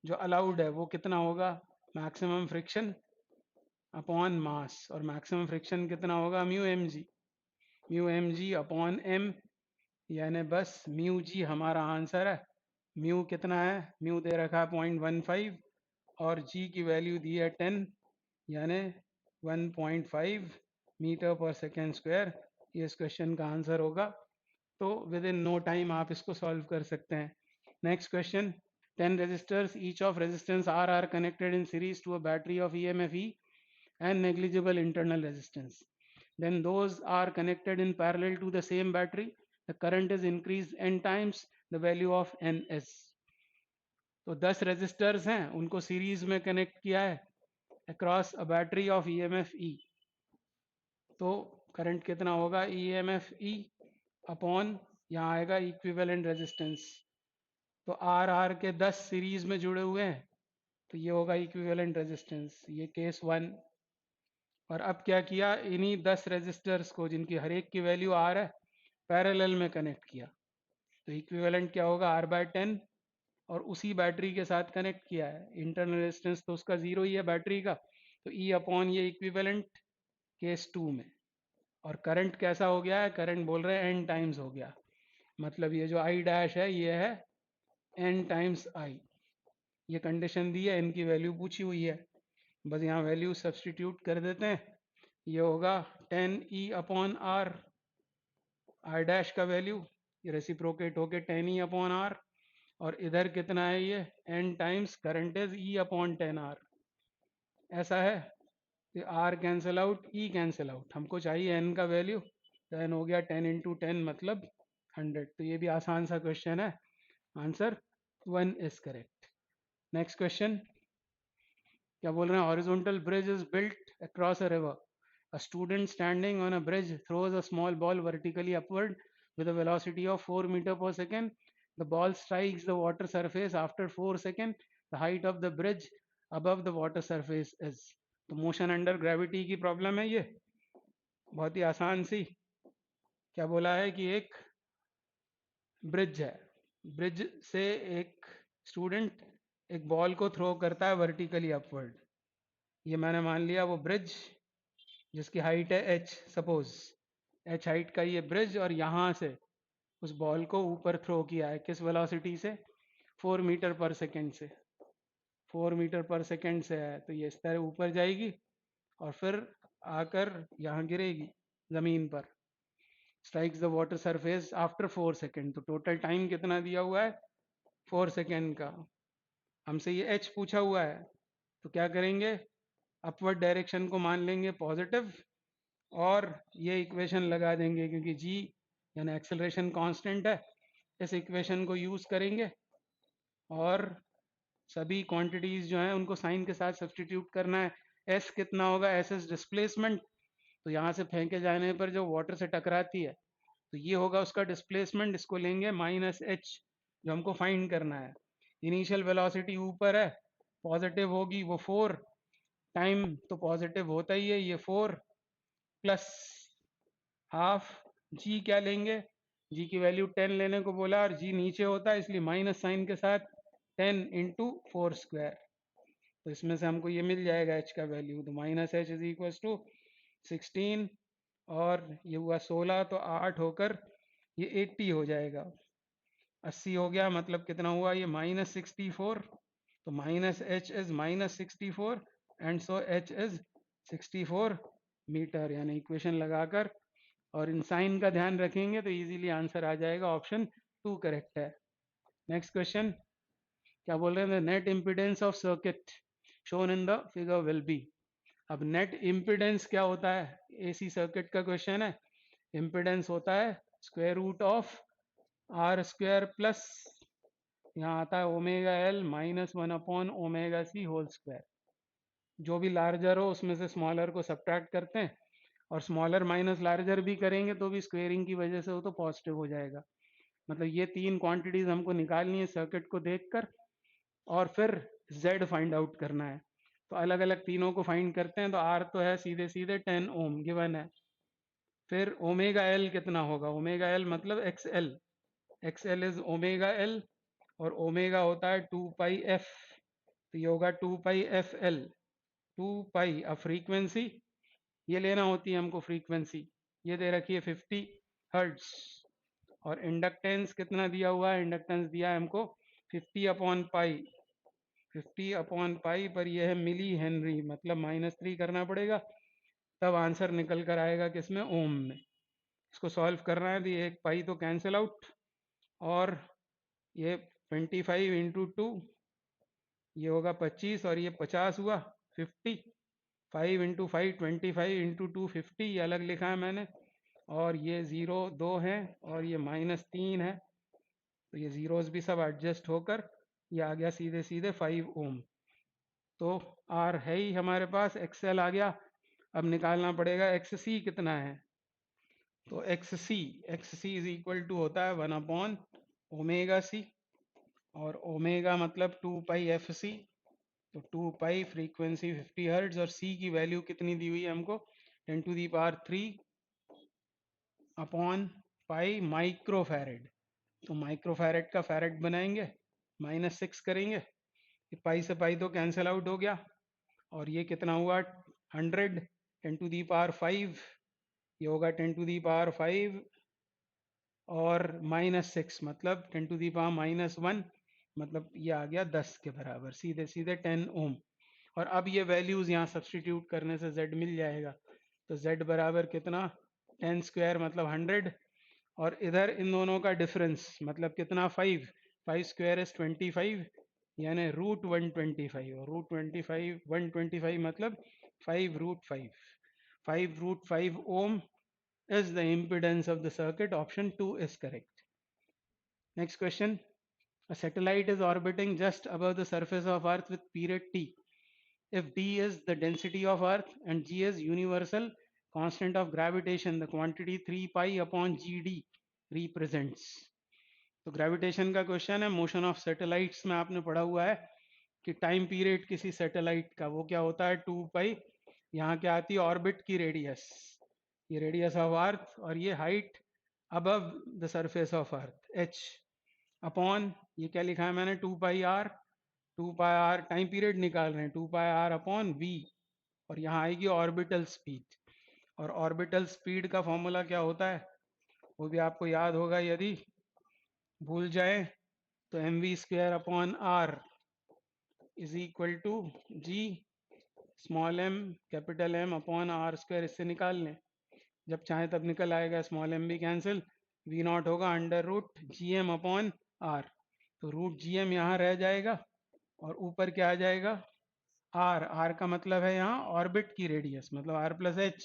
जो allowed है वो कितना होगा, maximum friction upon mass, और maximum friction कितना होगा mu M g upon M, यानी बस म्यू जी हमारा आंसर है। म्यू कितना है, म्यू दे रखा है 0.15 और जी की वैल्यू दी है 10, यानी 1.5 मीटर पर सेकेंड स्क्वायर, ये इस क्वेश्चन का आंसर होगा। तो विद इन नो टाइम आप इसको सॉल्व कर सकते हैं। Next question, 10 resistors each of resistance R are connected in series to a battery of EMF E and negligible internal resistance. Then those are connected in parallel to the same battery. The current is increased n times the value of n is. तो 10 resistors हैं, उनको series में connect किया है across a battery of EMF E, तो current कितना होगा EMF E upon, यहाँ आएगा इक्विवेलेंट रेजिस्टेंस, तो आर के 10 सीरीज में जुड़े हुए हैं, तो ये होगा इक्विवेलेंट रेजिस्टेंस, ये केस 1। और अब क्या किया, इन्हीं 10 रेजिस्टर्स को जिनकी हर एक की वैल्यू आर है पैरेलल में कनेक्ट किया, तो इक्विवेलेंट क्या होगा R/10, और उसी बैटरी के साथ कनेक्ट किया है। इंटरनल रेजिस्टेंस तो उसका 0 ही है बैटरी का, तो E अपॉन ये इक्विवेलेंट केस 2 में। और करंट कैसा हो गया है, करंट बोल रहे हैं n टाइम्स हो गया, मतलब ये जो I डैश है ये है n टाइम्स I, ये कंडीशन दी है, n की वैल्यू पूछी हुई है, बस यहाँ वैल्यू सब्सटीट्यूट कर देते हैं, ये होगा 10E upon R, I dash का वैल्यू ये रेसिप्रोकेट होके 10E अपॉन R, और इधर कितना है ये n times current is E upon 10R, ऐसा है। तो R cancel out, E cancel out, हमको चाहिए n का वैल्यू, तो n हो गया 10 इंटू 10 मतलब 100। तो ये भी आसान सा क्वेश्चन है, answer 1 is correct. Next question, क्या बोल रहे हैं, horizontal bridge is built across a river, a student standing on a bridge throws a small ball vertically upward with a velocity of 4 meter per second. The ball strikes the water surface after 4 seconds. The height of the bridge above the water surface is. तो motion under gravity की problem है ये, बहुत ही आसान सी। क्या बोला है कि एक ब्रिज है, ब्रिज से एक स्टूडेंट एक बॉल को थ्रो करता है वर्टिकली अपवर्ड, ये मैंने मान लिया वो ब्रिज जिसकी हाइट है h, सपोज h हाइट का ये ब्रिज, और यहाँ से उस बॉल को ऊपर थ्रो किया है किस वेलोसिटी से, 4 मीटर पर सेकेंड से, 4 मीटर पर सेकेंड से है, तो ये इस तरह ऊपर जाएगी और फिर आकर यहाँ गिरेगी ज़मीन पर, strikes the water surface after 4 second. तो टोटल टाइम कितना दिया हुआ है? 4 सेकेंड का। हमसे ये एच पूछा हुआ है, तो क्या करेंगे? अपवर्ड डायरेक्शन को मान लेंगे पॉजिटिव और ये इक्वेशन लगा देंगे, क्योंकि जी यानी एक्सेलरेशन कांस्टेंट है। इस इक्वेशन को यूज़ करेंगे और सभी क्वांटिटीज़ जो हैं उनको साइन के साथ सब्सटीट्यूट करना है। एस कितना होगा? एस इज डिस्प्लेसमेंट, तो यहाँ से फेंके जाने पर जो वाटर से टकराती है, तो ये होगा उसका डिस्प्लेसमेंट। इसको लेंगे माइनस एच, जो हमको फाइंड करना है। इनिशियल वेलोसिटी ऊपर है, पॉजिटिव होगी वो 4, टाइम तो पॉजिटिव होता ही है, ये 4 प्लस हाफ। जी क्या लेंगे? जी की वैल्यू 10 लेने को बोला और जी नीचे होता है, इसलिए माइनस साइन के साथ 10 इंटू 4 स्क्वायर। तो इसमें से हमको ये मिल जाएगा एच का वैल्यू, तो minus H is equal to 16 और ये हुआ 16, तो 8 होकर ये 80 हो जाएगा। 80 हो गया, मतलब कितना हुआ ये? -64। तो minus H is -64 and so H is 64 metre, यानी इक्वेशन लगाकर और इन साइन का ध्यान रखेंगे तो इजीली आंसर आ जाएगा। ऑप्शन 2 करेक्ट है। नेक्स्ट क्वेश्चन क्या बोल रहे हैं? Net impedance of circuit shown in the figure will be. अब नेट इम्पिडेंस क्या होता है? एसी सर्किट का क्वेश्चन है। इम्पिडेंस होता है square root of R square plus, यहाँ आता है omega L -1 upon omega C whole square. जो भी लार्जर हो उसमें से स्मॉलर को सब्ट्रैक्ट करते हैं, और स्मॉलर माइनस लार्जर भी करेंगे तो भी स्क्वेयरिंग की वजह से वो तो पॉजिटिव हो जाएगा। मतलब ये तीन क्वांटिटीज हमको निकालनी है सर्किट को देखकर, और फिर z फाइंड आउट करना है। तो अलग अलग तीनों को फाइंड करते हैं। तो r तो है सीधे सीधे 10 ओम गिवन है। फिर ओमेगा एल कितना होगा? ओमेगा एल मतलब XL, XL is omega L, और ओमेगा होता है 2 पाई एफ, तो ये होगा 2 पाई एफ एल। 2 पाई, अब फ्रीक्वेंसी ये लेना होती है हमको, फ्रीक्वेंसी ये दे रखी है 50 हर्ट्ज, और इंडक्टेंस कितना दिया हुआ है? इंडक्टेंस दिया है हमको 50 अपॉन पाई, 50 अपॉन पाई पर यह है मिली हेनरी, मतलब -3 करना पड़ेगा, तब आंसर निकल कर आएगा किसमें? ओम में। इसको सॉल्व करना है तो ये एक पाई तो कैंसिल आउट, और ये 25 इंटू 2 ये होगा 25, और ये 50 हुआ 50। 5 इंटू 5 25 इंटू 2 50, ये अलग लिखा है मैंने, और ये 0 2 है और ये -3 है, तो ये जीरोस भी सब एडजस्ट होकर ये आ गया सीधे सीधे 5 ओम। तो आर है ही हमारे पास, एक्सएल आ गया। अब निकालना पड़ेगा एक्स सी कितना है। तो X C is equal to होता है 1 अपॉन ओमेगा सी, और ओमेगा मतलब 2 पाई एफ सी, तो 2 पाई फ्रीक्वेंसी 50 हर्ट्ज, और सी की वैल्यू कितनी दी हुई है हमको? 10⁻³ अपॉन पाई माइक्रो फैरेड। तो माइक्रो फैरेड का फैरेड बनाएंगे, -6 करेंगे, पाई से पाई तो कैंसिल आउट हो गया, और ये कितना हुआ? 100 10⁵ ये होगा 10⁵, और -6 मतलब 10⁻⁻1, मतलब ये आ गया 10 के बराबर, सीधे सीधे 10 ओम। और अब ये वैल्यूज यहाँ सब्सटीट्यूट करने से z मिल जाएगा। तो z बराबर कितना? 10 स्क्वायर मतलब 100, और इधर इन दोनों का डिफरेंस मतलब कितना? 5। 5 स्क्वायर इज 25, यानी √125, और √25 125 मतलब 5√5। 5√5 ओम is the impedance of the circuit. Option 2 is correct. Next question. A satellite is orbiting just above the surface of Earth with period t. If d is the density of Earth and g is universal constant of gravitation, the quantity 3 pi upon gd represents. तो gravitation का question है। Motion of satellites में आपने पढ़ा हुआ है कि time period किसी सैटेलाइट का वो क्या होता है? 2 पाई। यहाँ क्या आती है? ऑर्बिट की रेडियस, ये रेडियस ऑफ अर्थ, और ये height above the surface of earth h, upon ये क्या लिखा है मैंने? 2 pi R. 2 pi R time period निकाल रहे हैं, 2 पाई आर अपॉन v, और यहाँ आएगी ऑर्बिटल स्पीड। और ऑर्बिटल स्पीड का फॉर्मूला क्या होता है वो भी आपको याद होगा, यदि भूल जाए तो mv² upon R, is equal to G small M capital M upon R square, इससे निकाल लें, जब चाहे तब निकल आएगा, स्मॉल एम भी कैंसिल, वी नॉट होगा under root G M upon R, तो रूट जी एम यहाँ रह जाएगा और ऊपर क्या आ जाएगा आर, आर का मतलब है यहाँ ऑर्बिट की रेडियस, मतलब आर प्लस एच,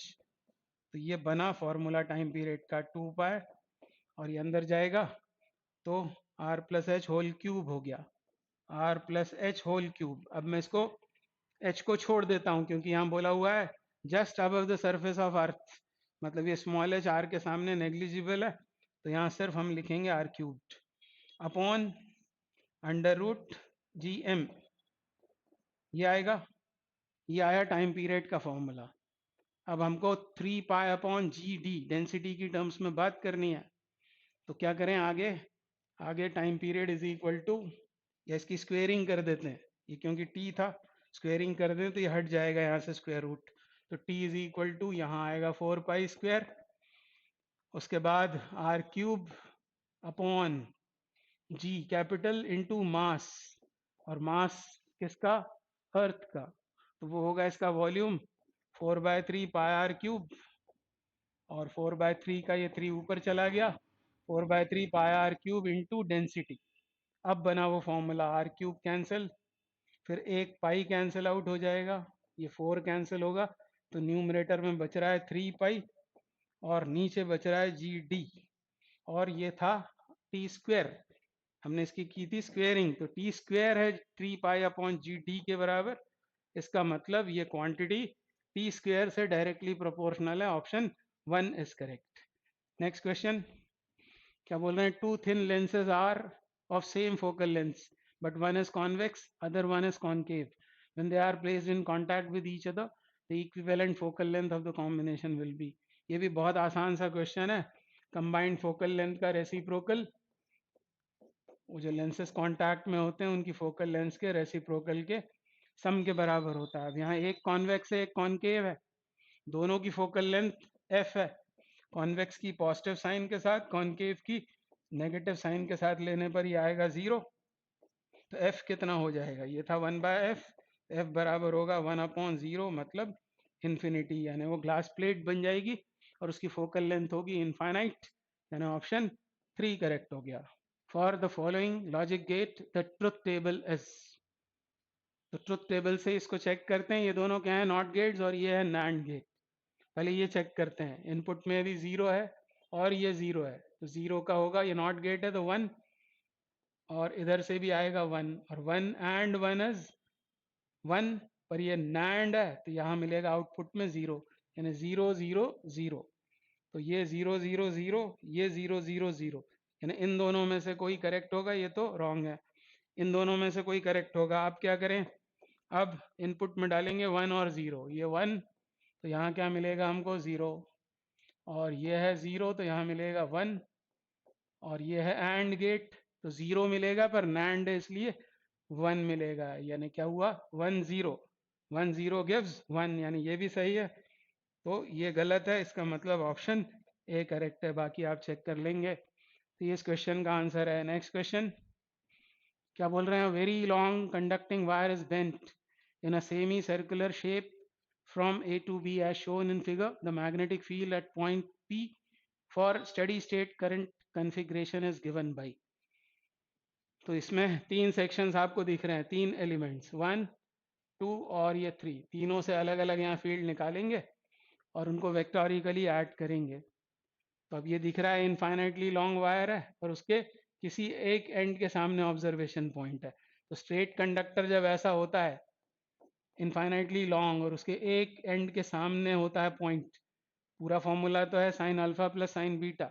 तो ये बना फॉर्मूला टाइम पीरियड का 2 पाई, और ये अंदर जाएगा तो R plus H whole cube हो गया, R plus H whole cube. अब मैं इसको एच को छोड़ देता हूँ क्योंकि यहाँ बोला हुआ है just above the surface of अर्थ, मतलब ये स्मॉल एच आर के सामने नेग्लिजिबल है, तो यहाँ सिर्फ हम लिखेंगे R cubed upon under root G M, ये आएगा, ये आया टाइम पीरियड का फॉर्मूला। अब हमको 3 pi upon G D density की टर्म्स में बात करनी है, तो क्या करें आगे, आगे time period is equal to, या इसकी स्क्वेयरिंग कर देते हैं, ये क्योंकि टी था, स्क्वेयरिंग कर दें तो ये हट जाएगा यहाँ से स्क्वायर रूट, तो टी इज इक्वल टू यहाँ आएगा 4 पाई स्क्वायर, उसके बाद R cube upon G capital into mass, और मास किसका, अर्थ का, तो वो होगा इसका वॉल्यूम 4/3 पाई आर क्यूब, और 4/3 का ये 3 ऊपर चला गया, 4/3 पाई आर क्यूब इंटू डेंसिटी। अब बना वो फॉर्मूला, आर क्यूब कैंसिल, फिर एक पाई कैंसिल आउट हो जाएगा, ये 4 कैंसिल होगा, तो न्यूमरेटर में बच रहा है 3 पाई, और नीचे बच रहा है जी डी, और ये था टी स्क्वेयर, हमने इसकी की थी स्क्वेयरिंग, तो टी स्क्वेयर है 3 पाई अपॉन जी डी के बराबर, इसका मतलब ये क्वांटिटी टी स्क्वेयर से डायरेक्टली प्रोपोर्शनल है, option 1 is correct. Next question, क्या बोल रहे हैं, two thin lenses are of same focal length but one is convex other one is concave, when they are placed in contact with each other the equivalent focal length of the combination will be. ये भी बहुत आसान सा question है, combined focal length का reciprocal, वो जो lenses contact में होते हैं उनकी फोकल लेंथ के रेसिप्रोकल के सम के बराबर होता है। अब यहाँ एक कॉन्वेक्स है एक कॉन्केव है, दोनों की फोकल लेंथ एफ है, कॉन्वेक्स की पॉजिटिव साइन के साथ, कॉन्केव की नेगेटिव साइन के साथ लेने पर ये आएगा 0, तो एफ कितना हो जाएगा, ये था 1/f, एफ बराबर होगा 1/0, मतलब इन्फिनिटी, यानी वो ग्लास प्लेट बन जाएगी और उसकी फोकल लेंथ होगी इनफाइनाइट, यानी ऑप्शन 3 करेक्ट हो गया। For the following logic get the truth table is, तो ट्रुथ टेबल से इसको चेक करते हैं, ये दोनों क्या है नॉट गेट्स और ये है नैंड गेट, पहले ये चेक करते हैं, इनपुट में भी 0 है और ये 0 है, तो 0 का होगा, ये नॉट गेट है तो 1, और इधर से भी आएगा 1, और 1 एंड 1 इज 1, पर ये नैंड है तो यहाँ मिलेगा आउटपुट में 0, यानी 0 0 0, तो ये 0 0 0, ये 0 0 0, यानी इन दोनों में से कोई करेक्ट होगा, ये तो रॉन्ग है, इन दोनों में से कोई करेक्ट होगा। आप क्या करें, अब इनपुट में डालेंगे 1 और 0, ये 1, तो यहाँ क्या मिलेगा हमको 0, और ये है 0 तो यहाँ मिलेगा 1, और ये है एंड गेट तो 0 मिलेगा, पर नैंड है इसलिए 1 मिलेगा, यानी क्या हुआ 1 0, 1 0 गिव्स 1, यानी ये भी सही है, तो ये गलत है, इसका मतलब ऑप्शन ए करेक्ट है, बाकी आप चेक कर लेंगे। तो ये इस क्वेश्चन का आंसर है। नेक्स्ट क्वेश्चन, क्या बोल रहे हैं, very long conducting wire is bent in a semi circular shape from A to B as shown in figure. The magnetic field at point P for steady state current configuration is given by. तो इसमें 3 sections आपको दिख रहे हैं, 3 elements 1 2 और ये 3, तीनों से अलग अलग यहाँ फील्ड निकालेंगे और उनको वेक्टोरिकली ऐड करेंगे। तो अब ये दिख रहा है इनफाइनाइटली लॉन्ग वायर है और उसके किसी एक एंड के सामने ऑब्जर्वेशन पॉइंट है, तो स्ट्रेट कंडक्टर जब ऐसा होता है इनफाइनाइटली लॉन्ग और उसके एक एंड के सामने होता है पॉइंट, पूरा फॉर्मूला तो है sine alpha plus sign beta,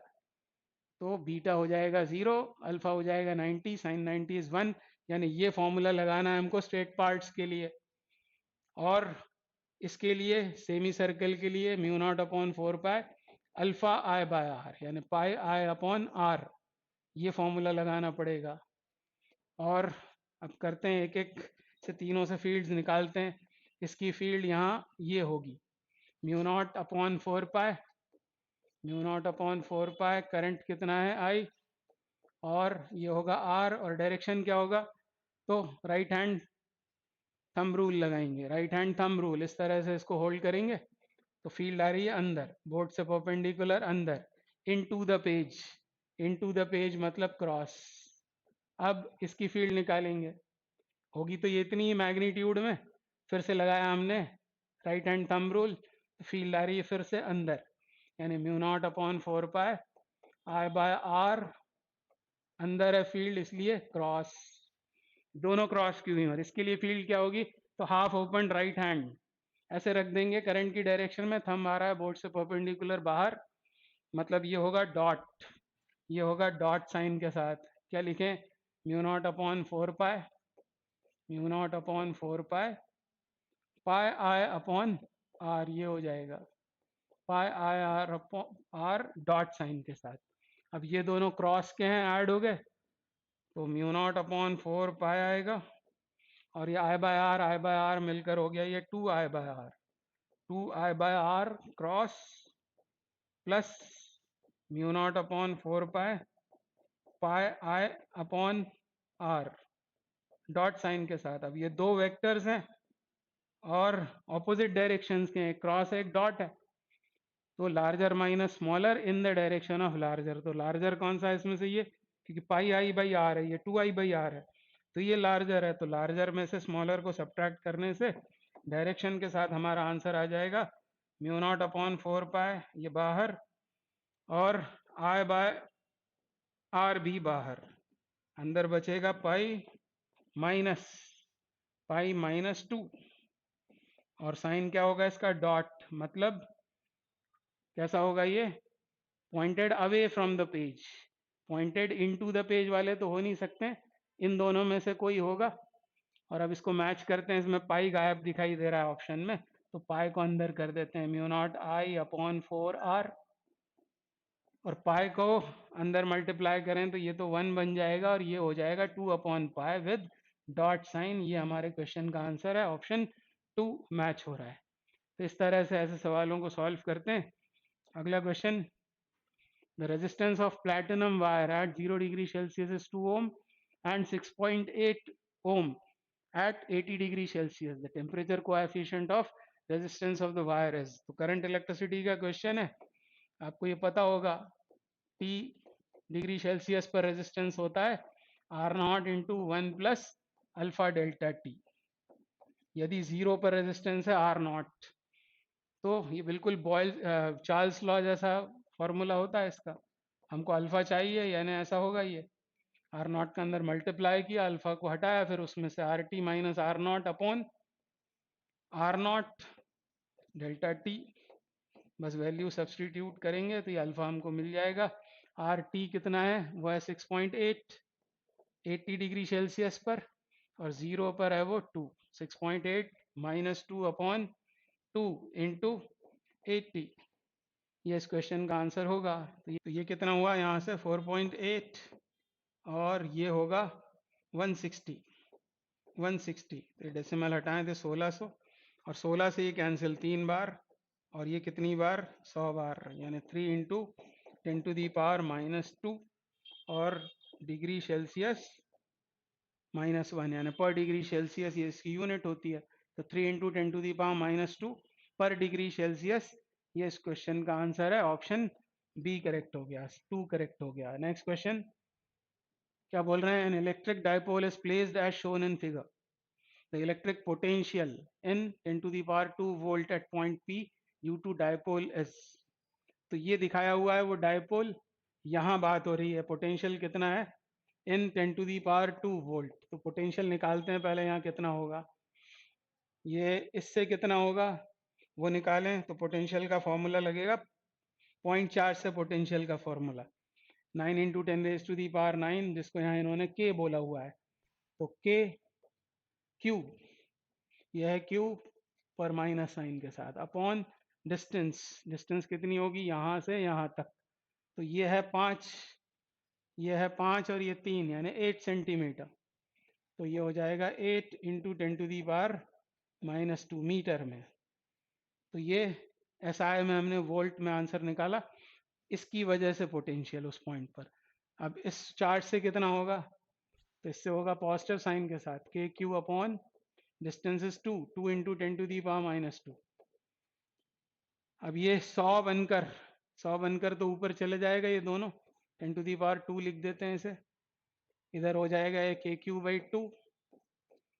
तो बीटा हो जाएगा 0, अल्फा हो जाएगा 90, साइन 90 इज 1, यानी ये फॉर्मूला लगाना है हमको स्ट्रेट पार्ट्स के लिए। और इसके लिए सेमी सर्कल के लिए mu not upon 4 pi alpha I by R, यानी पाई आई अपॉन आर, ये फॉर्मूला लगाना पड़ेगा। और अब करते हैं एक एक से, तीनों से फील्ड्स निकालते हैं। इसकी फील्ड यहाँ ये होगी mu naught upon 4 pi, mu not upon 4 pi, current कितना है आई, और ये होगा आर, और डायरेक्शन क्या होगा, तो राइट हैंड थंब रूल लगाएंगे, राइट हैंड थंब रूल, इस तरह से इसको होल्ड करेंगे तो फील्ड आ रही है अंदर, बोर्ड से परपेंडिकुलर अंदर, into the page, into the page मतलब क्रॉस। अब इसकी फील्ड निकालेंगे, होगी तो ये इतनी ही मैग्नीट्यूड में, फिर से लगाया हमने right hand thumb rule, field आ रही है फिर से अंदर, यानी mu not upon 4 pi I by R, अंदर है फील्ड इसलिए क्रॉस, दोनों क्रॉस की हुई और इसके लिए फील्ड क्या होगी, तो हाफ ओपन राइट हैंड, ऐसे रख देंगे करंट की डायरेक्शन में, थंब आ रहा है बोर्ड से परपेंडिकुलर बाहर, मतलब ये होगा डॉट, ये होगा डॉट साइन के साथ, क्या लिखें, mu not upon 4 pi, mu not upon 4 pi, pi I upon R, ये हो जाएगा pi I R upon R dot sine के साथ। अब ये दोनों क्रॉस के हैं, ऐड हो गए, तो म्यू नॉट अपॉन 4 पाई आएगा, और ये आई बाय आर मिलकर हो गया ये 2 I by R, 2 I by R cross plus mu not upon 4 pi pi I upon R dot sine के साथ। अब ये दो वेक्टर्स हैं और ऑपोजिट डायरेक्शंस के, एक क्रॉस एक डॉट है, तो larger minus smaller in the direction of larger, तो लार्जर कौन सा है इसमें से ये, क्योंकि पाई आई बाई आर है, ये 2 आई बाई आर है, तो ये लार्जर है, तो लार्जर में से स्मॉलर को सब्ट्रैक्ट करने से डायरेक्शन के साथ हमारा आंसर आ जाएगा म्यू नॉट अपॉन 4 पाई, ये बाहर, और आई बाय आर भी बाहर, अंदर बचेगा पाई माइनस 2, और साइन क्या होगा इसका, डॉट, मतलब कैसा होगा ये, pointed away from the page, pointed into the page वाले तो हो नहीं सकते, इन दोनों में से कोई होगा। और अब इसको मैच करते हैं, इसमें पाई गायब दिखाई दे रहा है ऑप्शन में, तो पाई को अंदर कर देते हैं, mu not I upon 4 R, और पाई को अंदर मल्टीप्लाई करें तो ये तो 1 बन जाएगा, और ये हो जाएगा 2 upon pi with dot sign, ये हमारे क्वेश्चन का आंसर है, ऑप्शन 2 मैच हो रहा है। तो इस तरह से ऐसे सवालों को सॉल्व करते हैं। अगला question, the resistance of platinum wire at 0 degree Celsius is 2 ohm and 6.8 ohm at 80 degree Celsius. The temperature coefficient of resistance of the wire is, तो करंट इलेक्ट्रिसिटी का क्वेश्चन है, आपको ये पता होगा, T डिग्री सेल्सियस पर resistance होता है R not into 1 plus alpha delta T, यदि 0 पर रेजिस्टेंस है आर नॉट, तो ये बिल्कुल बॉयल चार्ल्स लॉ जैसा फॉर्मूला होता है इसका, हमको अल्फा चाहिए यानी ऐसा होगा, ये आर नॉट के अंदर मल्टीप्लाई किया, अल्फा को हटाया, फिर उसमें से R T minus R not upon R not delta T, बस वैल्यू सब्सटीट्यूट करेंगे तो ये अल्फा हमको मिल जाएगा, आर टी कितना है, वो है 6.8, 80 डिग्री सेल्सियस पर, और 0 पर है वो 2, 6.8 माइनस 2 अपॉन 2 इंटू 80, ये इस क्वेश्चन का आंसर होगा। तो ये कितना हुआ यहाँ से 4.8, और ये होगा 160, 160, तो डेसिमल हटाएं थे 1600, और 16 से ये कैंसिल 3 बार, और ये कितनी बार 100 बार, यानी 3 into 10 to the power minus 2, और डिग्री सेल्सियस -1, यानी पर डिग्री सेल्सियस ये इसकी यूनिट होती है, तो 3 into 10 to the power minus 2 पर डिग्री सेल्सियस, ये इस क्वेश्चन का आंसर है, ऑप्शन बी करेक्ट हो गया, 2 करेक्ट हो गया। नेक्स्ट क्वेश्चन क्या बोल रहे हैं, an electric dipole is placed as shown in figure, the electric potential in 10 to the power 2 volt at point P due to dipole is, तो ये दिखाया हुआ है वो डाइपोल, यहाँ बात हो रही है पोटेंशियल कितना है इन 10 टू दी पावर 2 वोल्ट, तो पोटेंशियल निकालते हैं पहले, यहाँ कितना होगा, ये इससे कितना होगा वो निकालें, तो पोटेंशियल का फॉर्मूला लगेगा 0.4 चार्ज से पोटेंशियल का formula 9 into 10 raise to the power 9, जिसको यहाँ इन्होंने के बोला हुआ है, तो के क्यू, यह है क्यू पर माइनस साइन के साथ, अपॉन डिस्टेंस, डिस्टेंस कितनी होगी यहाँ से यहाँ तक, तो ये है 5, ये है 5 और ये 3, यानी 8 सेंटीमीटर, तो ये हो जाएगा 8 into 10 to the power -2 metre में, तो ये SI में हमने वोल्ट में आंसर निकाला, इसकी वजह से पोटेंशियल उस पॉइंट पर। अब इस चार्ज से कितना होगा, तो इससे होगा पॉजिटिव साइन के साथ के Q upon distance is 2, 2 into 10⁻⁻²। अब ये 100 बनकर तो ऊपर चले जाएगा ये दोनों, 10⁻² लिख देते हैं इसे। इधर हो जाएगा ये k³/2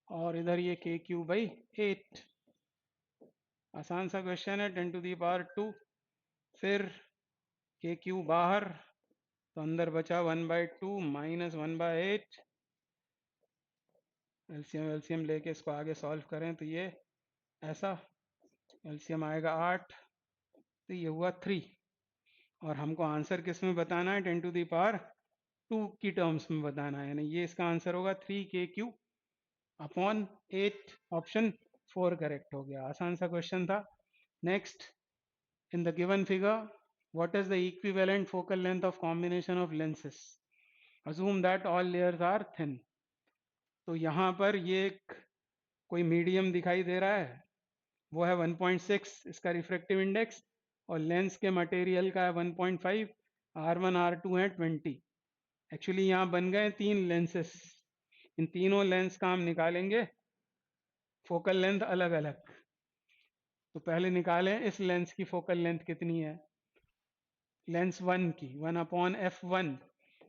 और इधर ये k³/8। आसान सा क्वेश्चन है। 10⁻², फिर k³ बाहर, तो अंदर बचा 1/2 माइनस 1/8। एलसीएम लेके इसको आगे सॉल्व करें तो ये ऐसा, एलसीएम आएगा 8, तो ये हुआ 3। और हमको आंसर किस में बताना है, 10⁻² की टर्म्स में बताना है, यानी ये इसका आंसर होगा 3k³/8। ऑप्शन 4 करेक्ट हो गया। आसान सा क्वेश्चन था। Next, in the given figure what is the equivalent focal length of combination of lenses? Assume that all layers are thin. तो यहाँ पर ये एक कोई मीडियम दिखाई दे रहा है, वो है 1.6 इसका रिफ्रैक्टिव इंडेक्स, और लेंस के मटेरियल का है 1.5, R1 R2 है 20। एक्चुअली यहाँ बन गए 3 लेंसेस। इन तीनों लेंस का हम निकालेंगे फोकल लेंथ अलग अलग। तो पहले निकालें इस लेंस की फोकल लेंथ कितनी है, लेंस 1 की 1/f1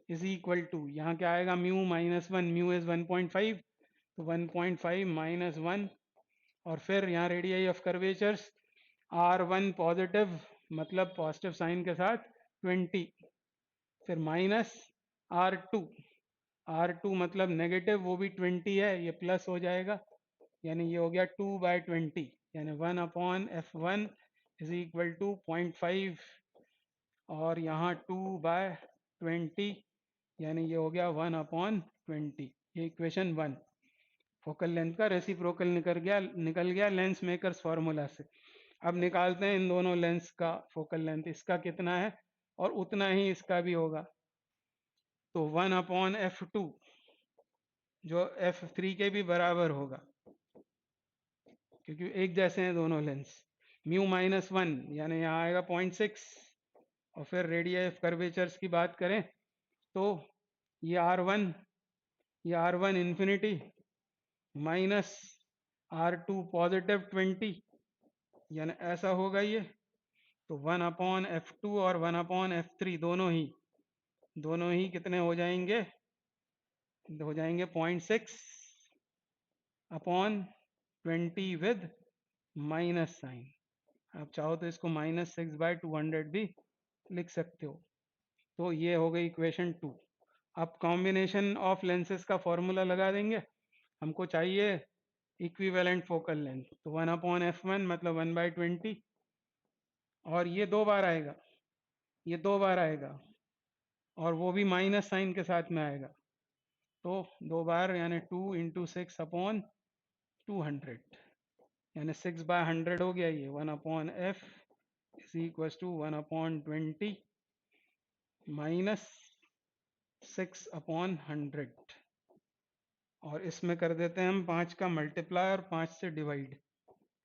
इज इक्वल टू, यहाँ क्या आएगा, म्यू माइनस 1, म्यू इज 1.5, तो 1.5 माइनस 1, और फिर यहाँ radius of curvatures R1 positive मतलब पॉजिटिव साइन के साथ 20, फिर माइनस R2, R2 मतलब नेगेटिव, वो भी 20 है, ये प्लस हो जाएगा, यानी ये हो गया 2/20, यानी 1/f1 इज इक्वल टू 0.5, और यहाँ 2/20, यानी ये हो गया 1/20। ये इक्वेशन 1 फोकल लेंथ का रेसिप्रोकल निकल गया लेंस मेकर्स फॉर्मूला से। अब निकालते हैं इन दोनों लेंस का फोकल लेंथ, इसका कितना है और उतना ही इसका भी होगा। तो 1/f2 जो f3 के भी बराबर होगा, क्योंकि एक जैसे हैं दोनों लेंस। म्यू माइनस 1 यानी यहाँ आएगा 0.6, और फिर रेडियस ऑफ कर्वेचर्स की बात करें तो ये R1 infinity minus R2 positive 20, यानी ऐसा होगा ये। तो 1/f2 और 1/f3 दोनों ही कितने हो जाएंगे, 0.6/20 विद माइनस साइन। आप चाहो तो इसको -6/200 भी लिख सकते हो। तो ये हो गई इक्वेशन 2। अब कॉम्बिनेशन ऑफ लेंसेज का फॉर्मूला लगा देंगे। हमको चाहिए इक्विवेलेंट फोकल लेंथ, तो 1/f1 मतलब 1/20, और ये 2 बार आएगा, ये 2 बार आएगा, और वो भी माइनस साइन के साथ में आएगा, तो 2 बार यानी 2 × 6/200, यानी 6/100 हो गया ये। 1/f is equal to 1/20 minus 6/100, और इसमें कर देते हैं हम 5 का मल्टीप्लाई और 5 से डिवाइड।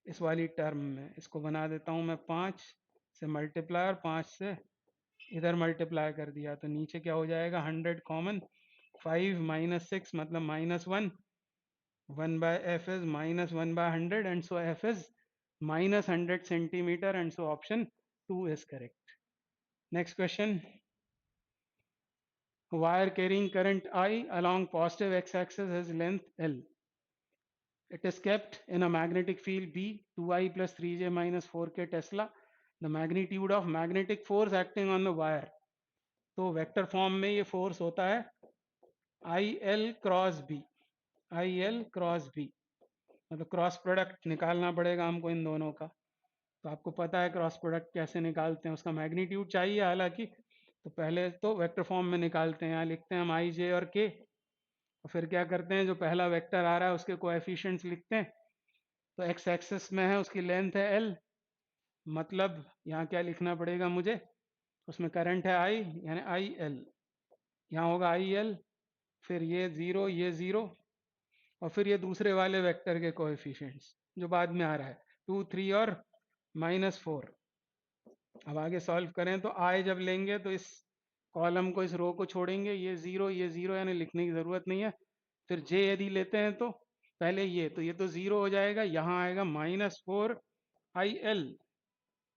इस वाली टर्म में इसको बना देता हूँ मैं 5 से मल्टीप्लाई और 5 से इधर मल्टीप्लाई कर दिया, तो नीचे क्या हो जाएगा, 100 कॉमन, 5 माइनस 6 मतलब -1, 1/f is -1/100, and so f is -100 centimeter, and so option 2 is correct. Next question. Wire carrying current I along positive x-axis has length L. It is kept in a magnetic field B, 2I plus 3J minus 4K Tesla. The magnitude of magnetic force acting on the wire. तो vector form में ये force होता है IL cross B, IL cross B, मतलब cross product निकालना पड़ेगा हमको इन दोनों का। तो आपको पता है क्रॉस प्रोडक्ट कैसे निकालते हैं, उसका मैग्नीट्यूड चाहिए हालांकि, तो पहले तो वेक्टर फॉर्म में निकालते हैं। यहाँ लिखते हैं हम I J और K, और फिर क्या करते हैं, जो पहला वेक्टर आ रहा है उसके कोएफिशिएंट्स लिखते हैं। तो एक्स एक्सिस में है, उसकी लेंथ है L, मतलब यहाँ क्या लिखना पड़ेगा मुझे, उसमें करंट है I यानी IL, यहाँ होगा IL, फिर ये 0 ये 0, और फिर ये दूसरे वाले वेक्टर के कोएफिशिएंट्स जो बाद में आ रहा है 2 3 और -4। अब आगे सॉल्व करें तो I जब लेंगे तो इस कॉलम को, इस रो को छोड़ेंगे, ये 0 यानी लिखने की ज़रूरत नहीं है। फिर J यदि लेते हैं तो पहले ये तो 0 हो जाएगा, यहाँ आएगा -4IL,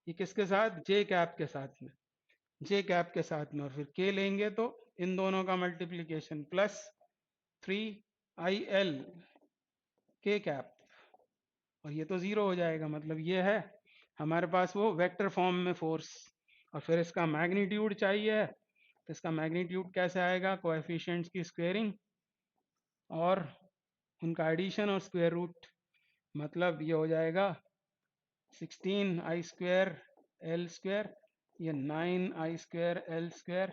ये किसके साथ, जे कैप के साथ में, जे कैप के साथ में, और फिर के लेंगे तो इन दोनों का मल्टीप्लिकेशन प्लस 3IL के कैप, और ये तो 0 हो जाएगा। मतलब ये है हमारे पास वो वेक्टर फॉर्म में फोर्स। और फिर इसका मैग्नीट्यूड चाहिए, तो इसका मैग्नीट्यूड कैसे आएगा, कोएफिशिएंट्स की स्क्वेयरिंग और उनका एडिशन और स्क्वायर रूट। मतलब ये हो जाएगा 16I²L², ये 9I²L²,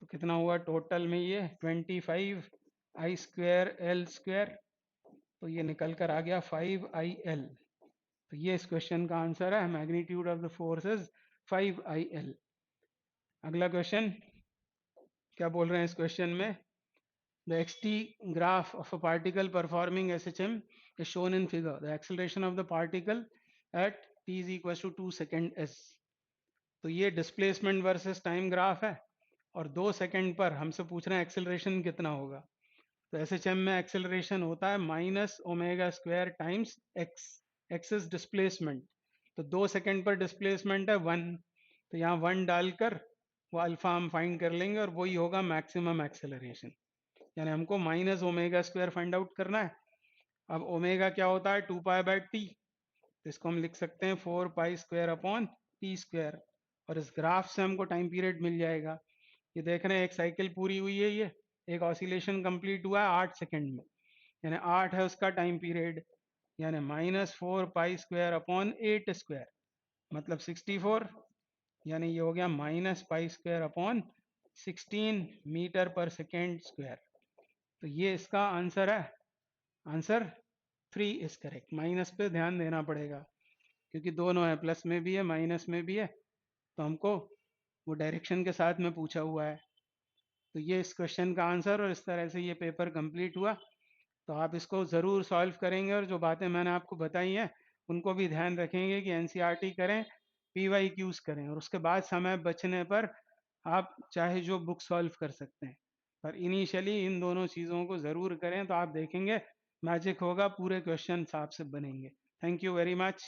तो कितना हुआ टोटल में, ये 25I²L², तो ये निकल कर आ गया 5IL। तो ये इस क्वेश्चन का आंसर है, magnitude of the force is 5IL। अगला क्वेश्चन क्या बोल रहे हैं इस क्वेश्चन में, the xt graph of a particle performing SHM is shown in figure. The acceleration of the particle at t is equals to 2 second s. तो ये displacement versus time graph है, और 2 सेकंड पर हमसे पूछ रहे हैं एक्सेलरेशन कितना होगा। तो SHM में एक्सेलरेशन होता है -ω² times x, x is displacement, तो 2 सेकंड पर डिस्प्लेसमेंट है 1, तो यहाँ 1 डालकर वो अल्फा हम फाइंड कर लेंगे, और वही होगा मैक्सिमम एक्सेलरेशन। यानी हमको -ω² फाइंड आउट करना है। अब ओमेगा क्या होता है, 2π/t, तो इसको हम लिख सकते हैं 4π² और इस ग्राफ से हमको टाइम पीरियड मिल जाएगा। ये देख रहे हैं एक साइकिल पूरी हुई है, ये एक ऑसिलेशन कंप्लीट हुआ है 8 सेकंड में, यानी 8 है उसका टाइम पीरियड, यानी -4π²/8², मतलब 64, यानी ये हो गया -π²/16 मीटर पर सेकेंड स्क्वायर। तो ये इसका आंसर है, आंसर 3 इज करेक्ट। माइनस पे ध्यान देना पड़ेगा क्योंकि दोनों है, प्लस में भी है माइनस में भी है, तो हमको वो डायरेक्शन के साथ में पूछा हुआ है। तो ये इस क्वेश्चन का आंसर, और इस तरह से ये पेपर कंप्लीट हुआ। तो आप इसको ज़रूर सॉल्व करेंगे, और जो बातें मैंने आपको बताई हैं उनको भी ध्यान रखेंगे कि एनसीईआरटी करें, PYQs करें, और उसके बाद समय बचने पर आप चाहे जो बुक सॉल्व कर सकते हैं, पर इनिशियली इन दोनों चीज़ों को ज़रूर करें, तो आप देखेंगे मैजिक होगा, पूरे क्वेश्चन आपसे बनेंगे। Thank you very much.